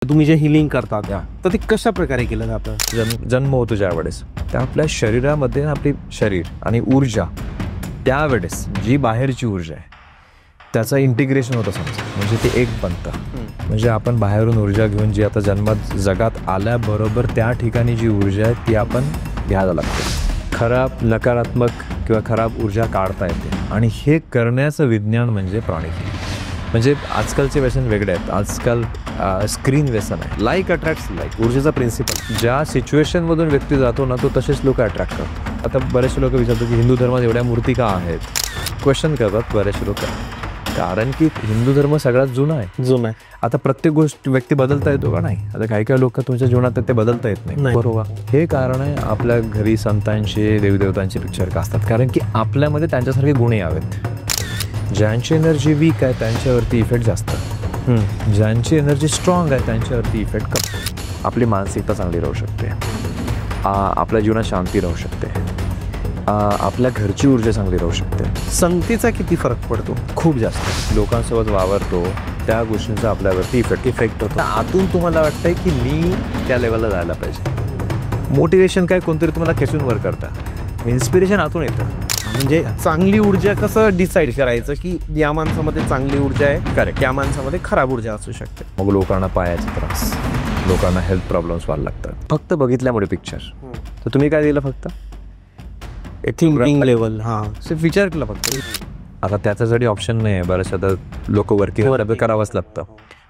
तुम्ही जे हिलिंग करतात तर ते कशा प्रकारे केलं जातं? जन्म होतो ज्यावेळेस त्या आपल्या शरीरामध्ये आपली शरीर आणि ऊर्जा त्यावेळेस जी बाहेरची ऊर्जा आहे त्याचं इंटिग्रेशन होतं समजा, म्हणजे ते एक बनतं. म्हणजे आपण बाहेरून ऊर्जा घेऊन जी आता जन्मात जगात आल्याबरोबर त्या ठिकाणी जी ऊर्जा आहे ती आपण घ्यायला लागतो. खराब नकारात्मक किंवा खराब ऊर्जा काढता येते आणि हे करण्याचं विज्ञान म्हणजे प्राणिक. म्हणजे आजकालचे व्यसन वेगळे आहेत. आजकाल स्क्रीन व्यसन आहे. लाईक अट्रॅक्ट्स लाईक, ऊर्जेचा प्रिन्सिपल. ज्या सिच्युएशनमधून व्यक्ती जातो ना तो तसेच लोक अट्रॅक्ट करतात. आता बरेचसे लोक विचारतात की हिंदू धर्मात एवढ्या मूर्ती का आहेत, क्वेश्चन करतात बरेचसे लोक. कारण की हिंदू धर्म सगळ्यात जुना आहे. आता प्रत्येक गोष्ट व्यक्ती बदलता येतो का? नाही. आता काही काही लोक तुमच्या जीवनात ते बदलता येत नाही, बरोबर. हे कारण आहे आपल्या घरी संतांचे देवदेवतांचे पिक्चर का असतात, कारण की आपल्यामध्ये त्यांच्यासारखे गुण यावेत. ज्यांची एनर्जी वीक आहे त्यांच्यावरती इफेक्ट जास्त, ज्यांची एनर्जी स्ट्रॉंग आहे त्यांच्यावरती इफेक्ट कमी. आपली मानसिकता चांगली राहू शकते, आपल्या जीवनात शांती राहू शकते, आपल्या घरची ऊर्जा चांगली राहू शकते. संगतीचा किती फरक पडतो? खूप जास्त. लोकांसोबत वावरतो त्या गोष्टींचा आपल्यावरती इफेक्ट होतो. आतून तुम्हाला वाटतंय की मी त्या लेवलला जायला पाहिजे. मोटिवेशन काय कोणतरी तुम्हाला खेचून वर करता, इन्स्पिरेशन आतून येतं. म्हणजे चांगली ऊर्जा कसं डिसाईड करायचं की या माणसामध्ये चांगली ऊर्जा आहे, करेक्ट, या माणसामध्ये खराब ऊर्जा असू शकते. मग लोकांना पायाचा त्रास, लोकांना हेल्थ प्रॉब्लेम्स व्हायला लागतात फक्त बघितल्यामुळे पिक्चर. तर तुम्ही काय दिलं? फक्त थिंकिंग लेवल. सिर्फ विचार केला फक्त. आता त्याच्यासाठी ऑप्शन नाही आहे. बरेचसे आता लोक वर्किंग करावंच लागतं.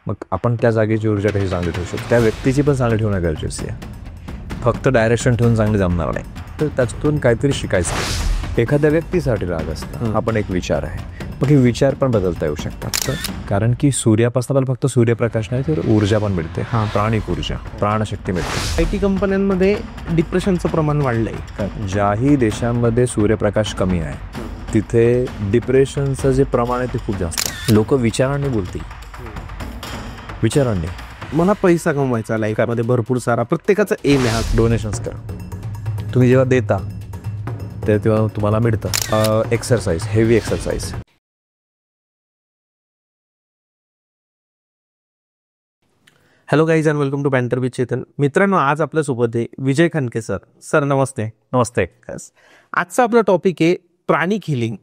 मग आपण त्या जागेची ऊर्जा कशी चांगली ठेवू शकतो, त्या व्यक्तीची पण चांगली ठेवणं गरजेचं आहे. फक्त डायरेक्शन ठेवून चांगली जमणार नाही. तर त्याच्यातून काहीतरी शिकायचं. एखाद्या व्यक्तीसाठी राग असतं, हा पण एक विचार आहे. मग हे विचार पण बदलता येऊ शकतात. कारण की सूर्यापासून आपल्याला फक्त सूर्यप्रकाश नाही तर ऊर्जा पण मिळते. प्राणिक ऊर्जा, प्राणशक्ती मिळते. IT कंपन्यांमध्ये डिप्रेशनचं प्रमाण वाढलंय. ज्याही देशांमध्ये सूर्यप्रकाश कमी आहे तिथे डिप्रेशनचं जे प्रमाण आहे ते खूप जास्त आहे. लोक विचारांनी बोलतील, विचारांनी. मला पैसा कमवायचा लाईफमध्ये भरपूर सारा, प्रत्येकाचा एम आहे. डोनेशन्स करा. तुम्ही जेव्हा देता तेव्हा तुम्हाला मिळतं. Exercise, heavy exercise. Hello guys and welcome to banter with Chetan. मित्रांनो, आज आपल्यासोबत आहे विजय खनके सर. सर नमस्ते. नमस्ते. आजचा आपला टॉपिक आहे प्राणिक हिलिंग.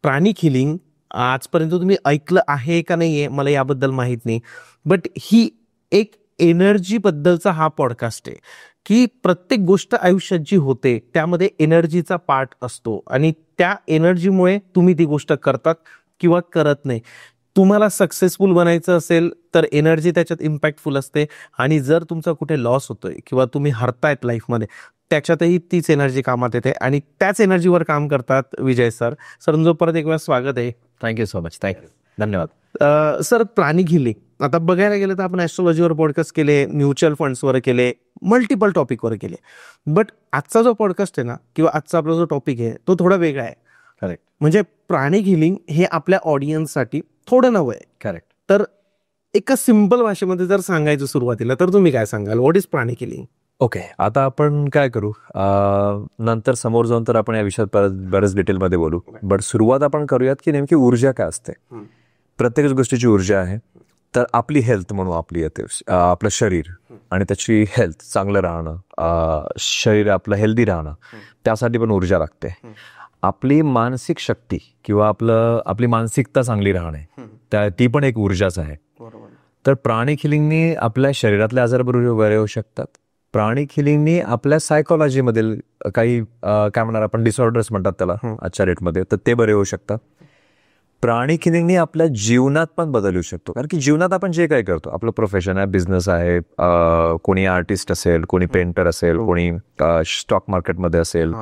प्राणिक हिलिंग आजपर्यंत तुम्ही ऐकलं आहे का नाही आहे मला याबद्दल माहीत नाही, बट ही एक एनर्जीबद्दलचा हा पॉडकास्ट आहे की प्रत्येक गोष्ट आयुष्यात जी होते त्यामध्ये एनर्जीचा पार्ट असतो आणि त्या एनर्जीमुळे तुम्ही ती गोष्ट करतात किंवा करत नाही. तुम्हाला सक्सेसफुल बनायचं असेल तर एनर्जी त्याच्यात इम्पॅक्टफुल असते, आणि जर तुमचा कुठे लॉस होतोय किंवा तुम्ही हरतायत लाईफमध्ये त्याच्यातही तीच एनर्जी कामात येते आणि त्याच एनर्जीवर काम करतात विजय सर. सर तुमचं परत एक वेळा स्वागत आहे. Thank you so much. थँक्यू, धन्यवाद. सर, प्राणिक हिलिंग आता बघायला गेलं तर आपण ॲस्ट्रॉलॉजीवर पॉडकास्ट केले, म्युच्युअल फंड्सवर केले, मल्टिपल टॉपिकवर केले, बट आजचा जो पॉडकास्ट आहे ना किंवा आजचा आपला जो टॉपिक आहे तो थोडा वेगळा आहे. करेक्ट. म्हणजे प्राणिक हिलिंग हे आपल्या ऑडियन्ससाठी थोडं नवं आहे. करेक्ट. तर एका सिंपल भाषेमध्ये जर सांगायचं सुरुवातीला तर तुम्ही काय सांगाल? What is pranic healing? Okay, आता आपण काय करू, नंतर समोर जाऊन तर आपण या विषयात बरेच डिटेलमध्ये बोलू, बट सुरुवात आपण करूयात की नेमकी ऊर्जा काय असते. प्रत्येक गोष्टीची ऊर्जा आहे. तर आपली हेल्थ म्हणून आपली येते, आपलं शरीर आणि त्याची हेल्थ चांगलं राहणं, शरीर आपलं हेल्दी राहणं, त्यासाठी पण ऊर्जा लागते. आपली मानसिक शक्ती किंवा आपली मानसिकता चांगली राहणे ती पण एक ऊर्जाच आहे. तर प्राणिक हिलिंगनी आपल्या शरीरातले आजार बरे होऊ शकतात. प्राणिक हिलिंगनी आपल्या सायकोलॉजीमधील काही काय म्हणणार आपण डिसऑर्डर्स म्हणतात त्याला आजच्या डेटमध्ये, तर ते बरे होऊ शकतात. प्राणिक हिलिंगनी आपल्या जीवनात पण बदल येऊ शकतो. कारण की जीवनात आपण जे काही करतो, आपलं प्रोफेशन आहे, बिझनेस आहे, कोणी आर्टिस्ट असेल, कोणी पेंटर असेल, कोणी स्टॉक मार्केटमध्ये असेल,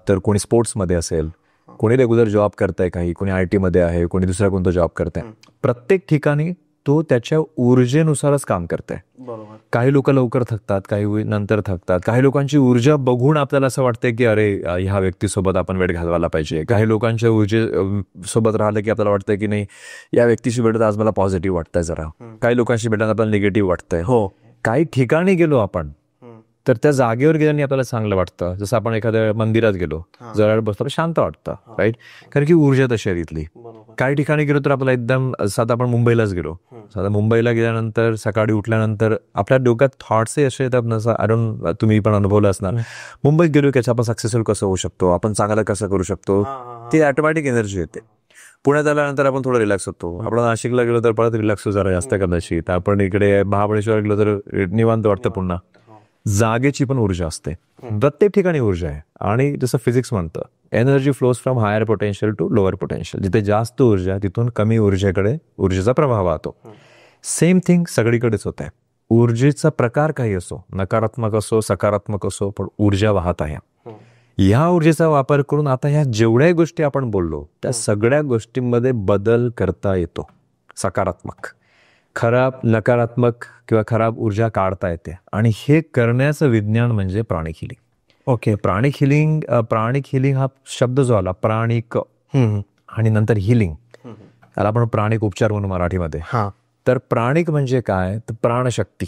तर कोणी स्पोर्ट्समध्ये असेल, कोणी रेग्युलर जॉब करताय, कोणी IT मध्ये आहे, कोणी दुसरा कोणता जॉब करताय. प्रत्येक ठिकाणी तो त्याच्या ऊर्जेनुसारच काम करताय. काही लोक लवकर थकतात, काही नंतर थकतात. काही लोकांची ऊर्जा बघून आपल्याला असं वाटतंय की अरे ह्या व्यक्तीसोबत आपण वेळ घालवायला पाहिजे. काही लोकांच्या ऊर्जेसोबत राहिलं की आपल्याला वाटतंय की नाही या व्यक्तीशी भेटत आज मला पॉझिटिव्ह वाटतंय जरा. काही लोकांशी भेटताना आपल्याला निगेटिव्ह वाटतंय. काही ठिकाणी गेलो आपण तर त्या जागेवर गेल्याने आपल्याला चांगलं वाटतं. जसं आपण एखाद्या मंदिरात गेलो, जरा वेळ बसलो शांत वाटतं, राईट? कारण की ऊर्जा तशी आहे तिथली. काही ठिकाणी गेलो तर आपल्याला एकदम, साधा आपण मुंबईलाच गेलो, साधा मुंबईला गेल्यानंतर सकाळी उठल्यानंतर आपल्या डोक्यात थॉट्सही असे येतात, आय तुम्ही पण अनुभवलं असणार. मुंबईत गेलो की आपण सक्सेसफुल कसं होऊ शकतो, आपण चांगलं कसं करू शकतो, ती ऑटोमॅटिक एनर्जी येते. पुण्यात आल्यानंतर आपण थोडं रिलॅक्स होतो. आपण नाशिकला गेलो तर परत रिलॅक्स जरा जास्त कदाचित. आपण इकडे महाबळेश्वर गेलो तर निवांत वाटतं. पुन्हा जागेची पण ऊर्जा असते, प्रत्येक ठिकाणी ऊर्जा आहे. आणि जसं फिजिक्स म्हणतं, energy flows from higher potential to lower potential. जिथे जास्त ऊर्जा आहे तिथून कमी ऊर्जेकडे ऊर्जेचा प्रभाव वाहतो. सेम थिंग सगळीकडेच होत आहे. ऊर्जेचा प्रकार काही असो, नकारात्मक असो सकारात्मक असो, पण ऊर्जा वाहत आहे. ह्या ऊर्जेचा वापर करून आता ह्या जेवढ्या गोष्टी आपण बोललो त्या सगळ्या गोष्टींमध्ये बदल करता येतो. सकारात्मक, खराब, नकारात्मक किंवा खराब ऊर्जा काढता येते. आणि हे करण्याचं विज्ञान म्हणजे प्राणिक हिलिंग. ओके. प्राणिक हिलिंग हा शब्द जो आला, प्राणिक आणि नंतर हिलिंग, त्याला आपण प्राणिक उपचार म्हणून मराठीमध्ये. तर प्राणिक म्हणजे काय, तर प्राणशक्ती,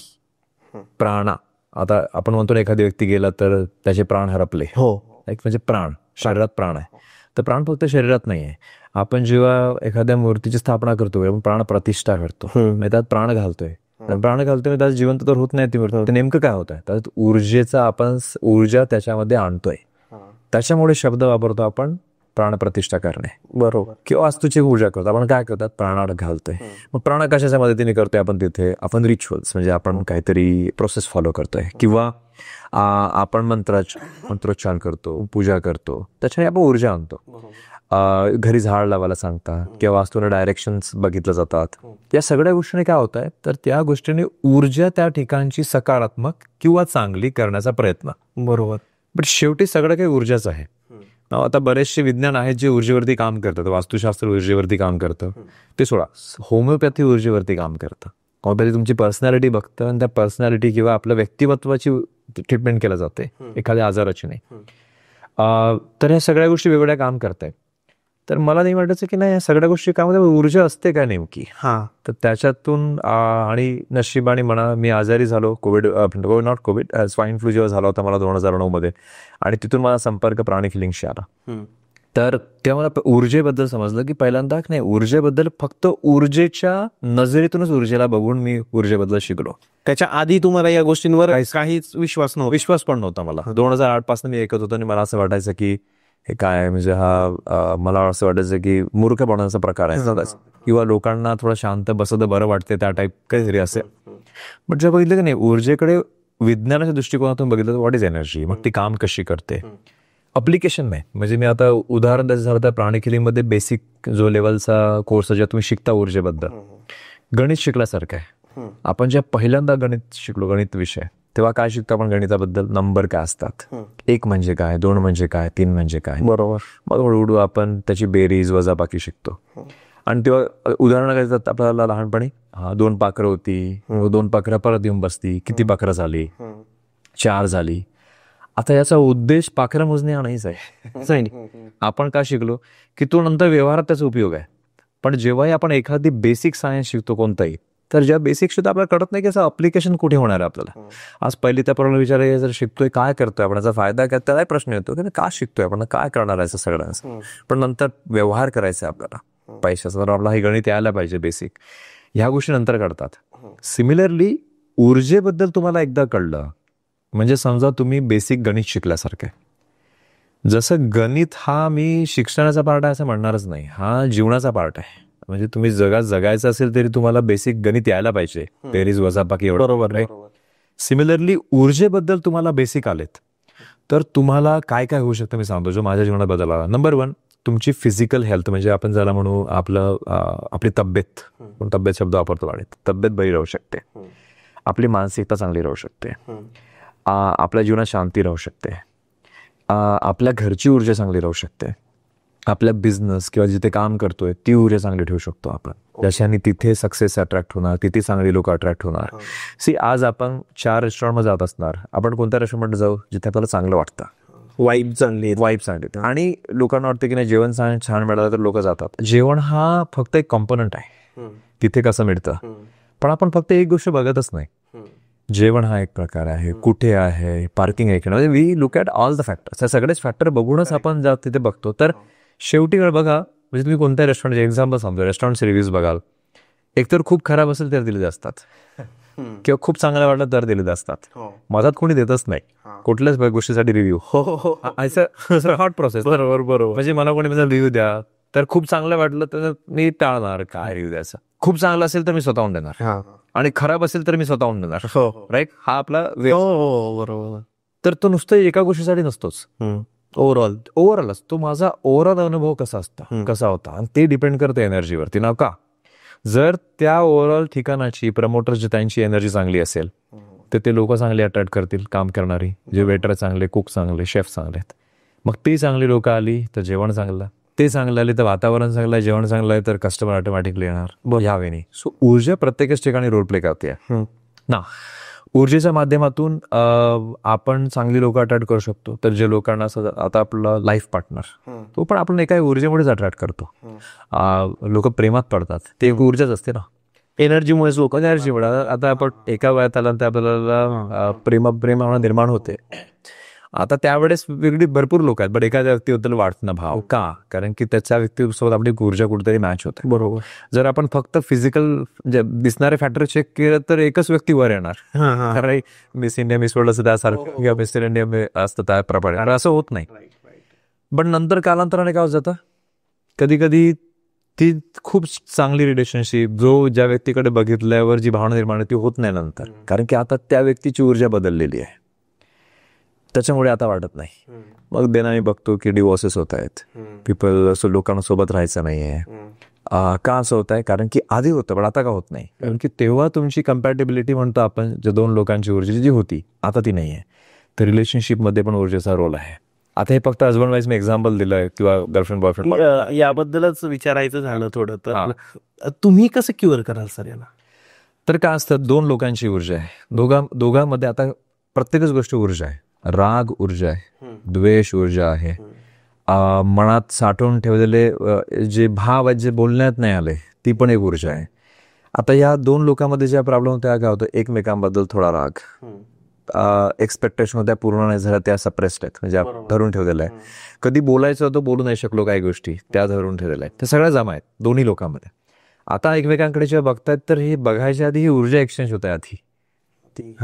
प्राणा. आता आपण म्हणतो ना, एखादी व्यक्ती गेला तर त्याचे प्राण हरपले, एक म्हणजे प्राण, शरीरात प्राण आहे. तर प्राण फक्त शरीरात नाही आहे. आपण जेव्हा एखाद्या मूर्तीची स्थापना करतो, आपण प्राण प्रतिष्ठा करतो, त्यात प्राण घालतोय. त्यात जिवंत तर होत नाही ती मूर्ती. नेमकं काय होत आहे, त्यात ऊर्जेचा आपण ऊर्जा त्याच्यामध्ये आणतोय. त्याच्यामुळे शब्द वापरतो आपण प्राणप्रतिष्ठा करणे, बरोबर, किंवा वास्तूची ऊर्जा करतो. आपण काय करतात, प्राणात घालतोय. मग प्राण कशाच्या मदतीने करतोय आपण, तिथे आपण रिच्युअल्स म्हणजे आपण काहीतरी प्रोसेस फॉलो करतोय, किंवा आपण मंत्रोच्चार करतो, पूजा करतो, त्याच्याने आपण ऊर्जा आणतो. घरी झाड लावायला सांगतात किंवा वास्तूला डायरेक्शन्स बघितलं जातात. या सगळ्या गोष्टीने काय होत आहे, तर त्या गोष्टीने ऊर्जा त्या ठिकाणची सकारात्मक किंवा चांगली करण्याचा प्रयत्न, बरोबर. पण शेवटी सगळं काही ऊर्जाच आहे. आता बरेचसे विज्ञान आहेत जे ऊर्जेवरती काम करतात. वास्तुशास्त्र ऊर्जेवरती काम करतं, ते सोडा. होमिओपॅथी ऊर्जेवरती काम करतं. होमिओपॅथी तुमची पर्सनॅलिटी बघतं आणि त्या पर्सनॅलिटी किंवा आपल्या व्यक्तिमत्वाची ट्रीटमेंट केलं जाते, एखाद्या आजाराची नाही. तर ह्या सगळ्या गोष्टी वेगवेगळ्या काम करतायत. तर मला नाही वाटायचं की नाही, या सगळ्या गोष्टी कामामध्ये ऊर्जा असते काय नेमकी. तर त्याच्यातून आणि नशिबाने म्हणा, मी आजारी झालो, स्वाईन फ्लू जेव्हा झाला होता मला 2009 मध्ये, आणि तिथून मला संपर्क प्राणिक हिलिंगशी आला. तर तेव्हा मला ऊर्जेबद्दल समजलं की पहिल्यांदा नाही, ऊर्जेबद्दल फक्त ऊर्जेच्या नजरेतूनच ऊर्जेला बघून मी ऊर्जेबद्दल शिकलो. त्याच्या आधी तुम्हाला या गोष्टींवर काहीच विश्वास पण नव्हता मला. 2008 पासून मी ऐकत होतो आणि मला असं वाटायचं की हे काय, म्हणजे मला असं वाटायचं की मूर्खपणाचा प्रकार आहे, किंवा लोकांना थोडं शांत बसत बरं वाटते त्या टाईप काहीतरी असे. बट जेव्हा बघितलं की नाही, ऊर्जेकडे विज्ञानाच्या दृष्टिकोनातून बघितलं तर व्हॉट इज एनर्जी, मग ती काम कशी करते, अप्लिकेशन नाही. म्हणजे मी आता उदाहरण द्यायचं झालं तर प्राणिक हिलिंगमध्ये बेसिक जो लेवलचा कोर्स जेव्हा तुम्ही शिकता ऊर्जेबद्दल, गणित शिकल्यासारखं आहे. आपण जेव्हा पहिल्यांदा गणित शिकलो, गणित विषय, तेव्हा काय शिकतो आपण गणिताबद्दल, नंबर काय असतात, 1 म्हणजे काय, 2 म्हणजे काय, 3 म्हणजे काय, बरोबर. मग हळूहळू आपण त्याची बेरीज वजाबाकी शिकतो. आणि तेव्हा उदाहरण काय आपल्याला लहानपणी, 2 पाखरं होती, 2 पाखरं परत येऊन बसती, किती पाखरं झाली, 4 झाली. आता याचा उद्देश पाखरं मोजणे हा नाहीच आहे. आपण काय शिकलो की तो नंतर व्यवहारात त्याचा उपयोग आहे. पण जेव्हाही आपण एखादी बेसिक सायन्स शिकतो कोणताही, तर ज्या बेसिक शिकतो आपल्याला कळत नाही की याचं अप्लिकेशन कुठे होणार आहे आपल्याला. आज पहिली त्या प्रॉब्लेम विचारायला, जर शिकतोय काय करतोय आपण, याचा फायदा काय, त्यालाही प्रश्न येतो की का शिकतोय आपण, काय करणार आहे सगळ्यांचं. पण नंतर व्यवहार करायचा आहे आपल्याला पैशाचा, तर आपला हे गणित यायला पाहिजे बेसिक. ह्या गोष्टी नंतर कळतात. सिमिलरली ऊर्जेबद्दल तुम्हाला एकदा कळलं म्हणजे समजा तुम्ही बेसिक गणित शिकल्यासारखं आहे. जसं गणित हा मी शिक्षणाचा पार्ट आहे असं म्हणणारच नाही, हा जीवनाचा पार्ट आहे. म्हणजे तुम्ही जगात जगायचं असेल तरी तुम्हाला बेसिक गणित यायला पाहिजे, बेरीज वजाबाकी एवढं, बरोबर नाही. सिमिलरली ऊर्जेबद्दल तुम्हाला बेसिक आलेत तर तुम्हाला काय काय होऊ शकतं मी सांगतो, जो माझ्या जीवनात बदल आला. नंबर 1, तुमची फिजिकल हेल्थ, म्हणजे आपण ज्याला म्हणू आपली तब्येत, तब्येत शब्द वापरतो वाढत, तब्येत बरी राहू शकते. आपली मानसिकता चांगली राहू शकते. आपल्या जीवनात शांती राहू शकते. आपल्या घरची ऊर्जा चांगली राहू शकते. आपल्या बिझनेस किंवा जिथे काम करतोय ती ऊर्जा चांगली ठेवू शकतो आपण, ज्याच्याने तिथे सक्सेस अट्रॅक्ट होणार, तिथे चांगली लोक अट्रॅक्ट होणार. आज आपण 4 रेस्टॉरंटमध्ये जात असणार, आपण कोणत्या रेस्टॉरंटमध्ये जाऊ जिथे आपल्याला चांगलं वाटतं, वाईब चांगली आणि लोकांना वाटतं की नाही जेवण छान मिळालं तर लोक जातात. जेवण हा फक्त एक कॉम्पोनंट आहे, तिथे कसं मिळतं. पण आपण फक्त एक गोष्ट बघतच नाही, जेवण हा एक प्रकार आहे, कुठे आहे, पार्किंग आहे, म्हणजे we look at all the factors. हे सगळेच फॅक्टर बघूनच आपण तिथे बघतो. तर शेवटी बघा, म्हणजे तुम्ही कोणत्या रेस्टॉरंटचे एक्झाम्पल सांगतो, रेस्टॉरंटचे रिव्ह्यूज बघाल, एकतर खूप खराब असेल तर दिले असतात, किंवा खूप चांगलं वाटलं तर दिले असतात. मधात कोणी देतच नाही कुठल्याच गोष्टीसाठी रिव्ह्यू. असं हॉट प्रोसेस. बरोबर. म्हणजे मला कोणी रिव्ह्यू द्या, तर खूप चांगलं वाटलं तर मी टाळणार, काय रिव्ह्यू द्यायचा. खूप चांगलं असेल तर मी स्वतःहून देणार, आणि खराब असेल तर मी स्वतःहून देणार. राईट, हा आपला बरोबर. तर तो नुसतं एका गोष्टीसाठी नसतोच, ओव्हरऑल तो माझा ओव्हरऑल अनुभव कसा होता, आणि ते डिपेंड करतं एनर्जीवरती ना. का जर त्या ओव्हरऑल ठिकाणाची प्रमोटर्स त्यांची एनर्जी चांगली असेल तर ते लोक चांगले अट्रॅक्ट करतील, काम करणारी, जे वेटर चांगले, कुक चांगले, शेफ चांगले आहेत, मग ती चांगली लोक आली तर जेवण चांगलं, ते चांगलं आले तर वातावरण चांगलं आहे, जेवण चांगलं आहे तर कस्टमर ऑटोमॅटिकली येणार ह्या वेळी. सो ऊर्जा प्रत्येकच ठिकाणी रोल प्ले करते ना. ऊर्जेच्या माध्यमातून आपण चांगली लोक अट्रॅक्ट करू शकतो. तर जे लोकांना आता आपला लाईफ पार्टनर, तो पण आपण एका ऊर्जेमुळेच अट्रॅक्ट करतो. लोक प्रेमात पडतात, ते एक ऊर्जाच असते ना, एनर्जीमुळेच लोक. एनर्जीमुळे. आता आपण एका वयात आला तर आपल्याला प्रेम निर्माण होते. आता त्यावेळेस वेगळी भरपूर लोक आहेत, बट एखाद्या व्यक्तीबद्दल वाटत ना भाव. का? कारण की त्याच्या व्यक्तीसोबत आपली ऊर्जा कुठेतरी मॅच होते. बरोबर. जर आपण फक्त फिजिकल दिसणारे फॅक्टर चेक केलं तर एकच व्यक्ती वर येणार. मिस इंडिया, मिस वर्ल्ड असं त्यासारखं, किंवा मिस्टर इंडिया असतं त्याप्रमाणे. असं होत नाही. पण नंतर कालांतराने काय होत जातं, कधी कधी ती खूप चांगली रिलेशनशिप, जो ज्या व्यक्तीकडे बघितल्यावर जी भावना निर्माण होती, होत नाही नंतर, कारण की आता त्या व्यक्तीची ऊर्जा बदललेली आहे. त्याच्यामुळे आता वाटत नाही. मग देना बघतो की डिवोर्सेस होत आहेत, पीपल असं लोकांना सोबत राहायचं नाहीये. का असं होत आहे? कारण की आधी होतं पण आता का होत नाही? कारण की तेव्हा तुमची कम्पॅटेबिलिटी म्हणतो आपण, जे दोन लोकांची ऊर्जा जी होती आता ती नाही आहे. तर रिलेशनशिपमध्ये पण ऊर्जेचा रोल आहे. आता हे फक्त हजबंड वाईफ मी एक्झाम्पल दिलंय, किंवा गर्लफ्रेंड बॉयफ्रेंड, याबद्दलच विचारायचं झालं थोडं. तर तुम्ही कसं क्युअर कराल सर याला? तर काय असतं, दोन लोकांची ऊर्जा आहे, दोघांमध्ये आता प्रत्येकच गोष्ट ऊर्जा आहे. राग ऊर्जा आहे, द्वेष ऊर्जा आहे, मनात साठवून ठेवलेले जे भाव आहेत, जे बोलण्यात नाही आले, ती पण एक ऊर्जा आहे. आता या दोन लोकांमध्ये ज्या प्रॉब्लेम होत्या, काय होतं, एकमेकांबद्दल थोडा राग, एक्सपेक्टेशन होत्या पूर्ण नाही झाल्या, त्या सप्रेस्ड आहेत, म्हणजे धरून ठेवलेल्या आहे. कधी बोलायचं होतं, बोलू नाही शकलो, काही गोष्टी त्या धरून ठेवलेल्या आहेत. त्या सगळ्या जमा आहेत दोन्ही लोकांमध्ये. आता एकमेकांकडे जेव्हा बघतायत तर हे बघायच्या आधी ही ऊर्जा एक्सचेंज होत आहे आधी.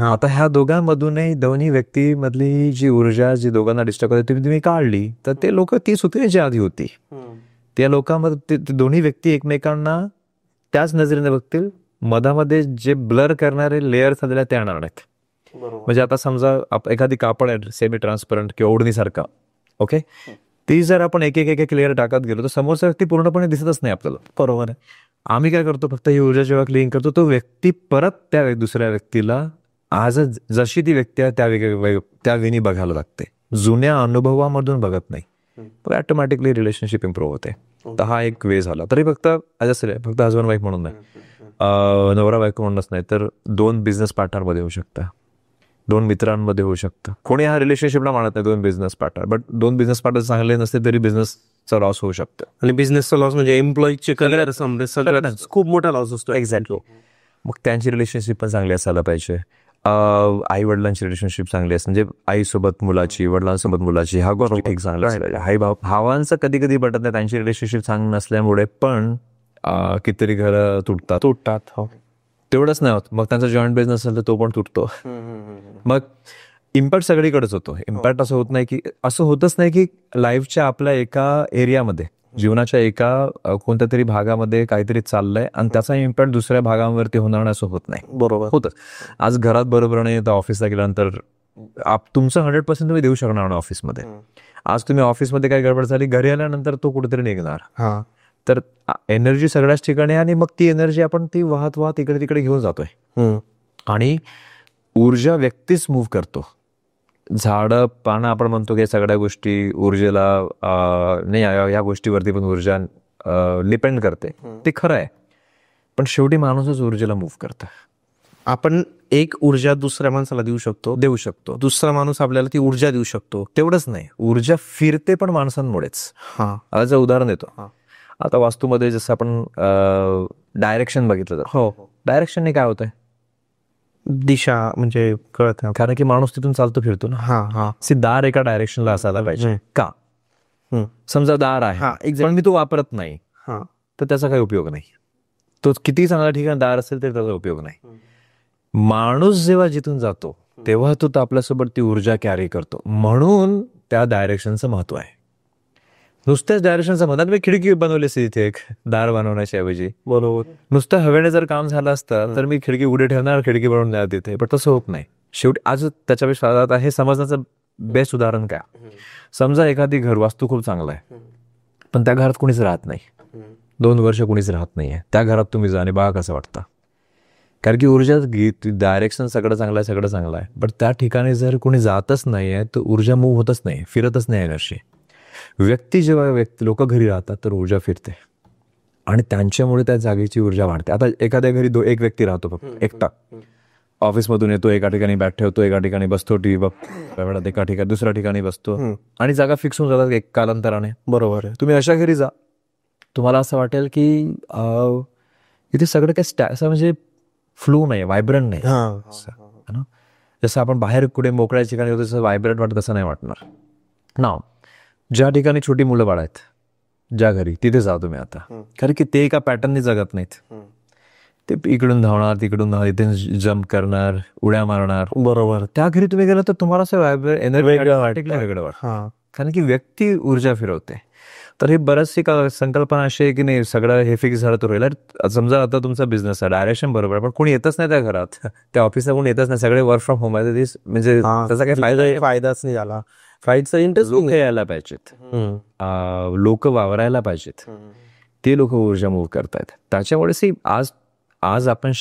आता ह्या दोघांमधूनही दोन्ही व्यक्तीमधली जी ऊर्जा, जी दोघांना डिस्टर्ब करते, तुम्ही काढली तर ते लोक तीच होती जी आधी होती. त्या लोकांमध्ये दोन्ही व्यक्ती एकमेकांना त्याच नजरेने बघतील, मधामध्ये जे ब्लर करणारे लेयर्स आलेले ते आणणार नाहीत. म्हणजे आता समजा एखादी कापड आहे सेमी ट्रान्सपरंट किंवा ओढणीसारखा, ओके, ती जर आपण एक एक लेअर टाकत गेलो तर समोरचा व्यक्ती पूर्णपणे दिसतच नाही आपल्याला. बरोबर आहे. आम्ही काय करतो, फक्त ही ऊर्जा जेव्हा क्लीन करतो, तो व्यक्ती परत त्या दुसऱ्या व्यक्तीला आज जशी ती व्यक्ती आहे त्या वेळी बघायला लागते, जुन्या अनुभवामधून बघत नाही. ऑटोमॅटिकली रिलेशनशिप इम्प्रूव्ह होते. तर हा एक वे झाला. तरी फक्त फक्त हजबंड वाईफ म्हणून नाही, नवरा बायको म्हणूनच नाही, तर दोन बिझनेस पार्टनरमध्ये होऊ शकतं, दोन मित्रांमध्ये होऊ शकतं. कोणी हा रिलेशनशिपला मानत नाही दोन बिझनेस पार्टनर, बट दोन बिझनेस पार्टनर चांगले नसते तरी बिझनेसचा लॉस होऊ शकतं. आणि बिझनेसचा लॉस म्हणजे एम्प्लॉईचे करिअर सगळ्यात खूप मोठा लॉस असतो. एक्झॅक्टली. मग त्यांची रिलेशनशिप पण चांगली असायला पाहिजे. आई वडिलांची रिलेशनशिप चांगली असते, म्हणजे आईसोबत मुलाची, वडिलांसोबत मुलाची, हा गोष्ट एक चांगला असला. आई भावांचं कधी कधी पटत नाही, त्यांची रिलेशनशिप चांगली नसल्यामुळे पण कितीतरी घरं तुटतात. हो, तेवढंच नाही होत, मग त्यांचा जॉईंट बिझनेस असेल तर तो पण तुटतो. मग इम्पॅक्ट सगळीकडेच होतो. इम्पॅक्ट असं होतच नाही की लाईफच्या आपल्या एका एरियामध्ये, जीवनाच्या एका कोणत्या तरी भागामध्ये काहीतरी चाललंय आणि त्याचा इम्पॅक्ट दुसऱ्या भागावरती होणार नाही, असं होत नाही. बरोबर होतं. आज घरात बरोबर नाही तर ऑफिसला गेल्यानंतर तुमचं 100% तुम्ही देऊ शकणार नाही ऑफिसमध्ये. आज तुम्ही ऑफिसमध्ये काय गडबड झाली, घरी आल्यानंतर तो कुठेतरी निघणार. तर एनर्जी सगळ्याच ठिकाणी, आणि मग ती एनर्जी आपण ती वाहत इकडे तिकडे घेऊन जातोय. आणि ऊर्जा व्यक्तीच मूव्ह करतो. झाडं, पानं, आपण म्हणतो की सगळ्या गोष्टी ऊर्जेला नाही, या गोष्टीवरती पण ऊर्जा डिपेंड करते, ते खरं आहे. पण शेवटी माणूसच ऊर्जेला मूव्ह करतं. आपण एक ऊर्जा दुसऱ्या माणसाला देऊ शकतो, दुसरा माणूस आपल्याला ती ऊर्जा देऊ शकतो. तेवढंच नाही, ऊर्जा फिरते पण माणसांमुळेच. आता उदाहरण देतो. आता वास्तूमध्ये जसं आपण डायरेक्शन बघितलं तर, डायरेक्शनने काय होतंय, दिशा म्हणजे कळत नाही. कारण की माणूस तिथून चालतो फिरतो ना. हा हा दार एका डायरेक्शनला असायला पाहिजे. का? समजा दार आहे पण मी तो वापरत नाही हा तर त्याचा काही उपयोग नाही. तो किती चांगल्या ठिकाणी दार असेल तरी त्याचा उपयोग नाही. माणूस जेव्हा जिथून जातो तेव्हा तो आपल्यासोबत ती ऊर्जा कॅरी करतो. म्हणून त्या डायरेक्शनचं महत्व आहे. नुसत्याच डायरेक्शनचं म्हणतात मी खिडकी बनवली असती तिथे एक दार बनवण्याच्या ऐवजी. बरोबर. नुसतं हवेने जर काम झालं असतं तर मी खिडकी उडी ठेवणार, खिडकी बनवून द्या तिथे. पण तसं होत नाही. शेवटी आज त्याच्यापेक्षा हे समजण्याचं बेस्ट उदाहरण काय, समजा एखादी घर वास्तू खूप चांगला आहे पण त्या घरात कुणीच राहत नाही, 2 वर्ष कुणीच राहत नाहीये. त्या घरात तुम्ही जा आणि बघा कसं वाटतं. कारण की ऊर्जा डायरेक्शन सगळं चांगलं आहे, सगळं चांगलं आहे, पण त्या ठिकाणी जर कोणी जातच नाहीये तर ऊर्जा मूव्ह होतच नाही, फिरतच नाही एनर्जी. जेव्हा लोक घरी राहतात तर ऊर्जा फिरते आणि त्यांच्यामुळे त्या जागेची ऊर्जा वाढते. आता एखाद्या घरी एक व्यक्ती राहतो फक्त एकटा, ऑफिसमधून येतो, एका ठिकाणी बॅट ठेवतो, एका ठिकाणी बसतो, टीव्ही बघतो, एका ठिकाणी दुसऱ्या ठिकाणी बसतो आणि जागा फिक्स होऊन जातात एक कालांतराने. बरोबर आहे. तुम्ही अशा घरी जा, तुम्हाला असं वाटेल की इथे सगळं काही असं म्हणजे फ्लो नाही, व्हायब्रंट नाही. जसं आपण बाहेर कुठे मोकळ्या ठिकाणी होतो तसं व्हायब्रंट वाटत तसं नाही वाटणार. नाव ज्या ठिकाणी छोटी मुलं बाळ आहेत ज्या घरी, तिथे जा तुम्ही आता. कारण की ते एका पॅटर्नने जगत नाहीत. ते इकडून धावणार, तिकडून धावणार, इथे जम्प करणार, उड्या मारणार. बरोबर. त्या घरी तुम्ही गेला तर तुम्हाला असं एनर्जी वेगळं वाटतं. कारण की व्यक्ती ऊर्जा फिरवते. तर हे बऱ्याचशी संकल्पना अशी आहे की नाही सगळं हे फिक्स झालं तर होईल. समजा आता तुमचा बिझनेस आहे, डायरेक्शन बरोबर, पण कोणी येतच नाही त्या घरात, त्या ऑफिसला कोणी येतच नाही, सगळे वर्क फ्रॉम होम आहे, म्हणजे त्याचा काही फायदाच नाही झाला. फायदाचा इंटरेस्ट लोक यायला पाहिजेत, लोक वावरायला पाहिजेत, ते लोक ऊर्जा मूव्ह करतायत. त्याच्यामुळे आज आपण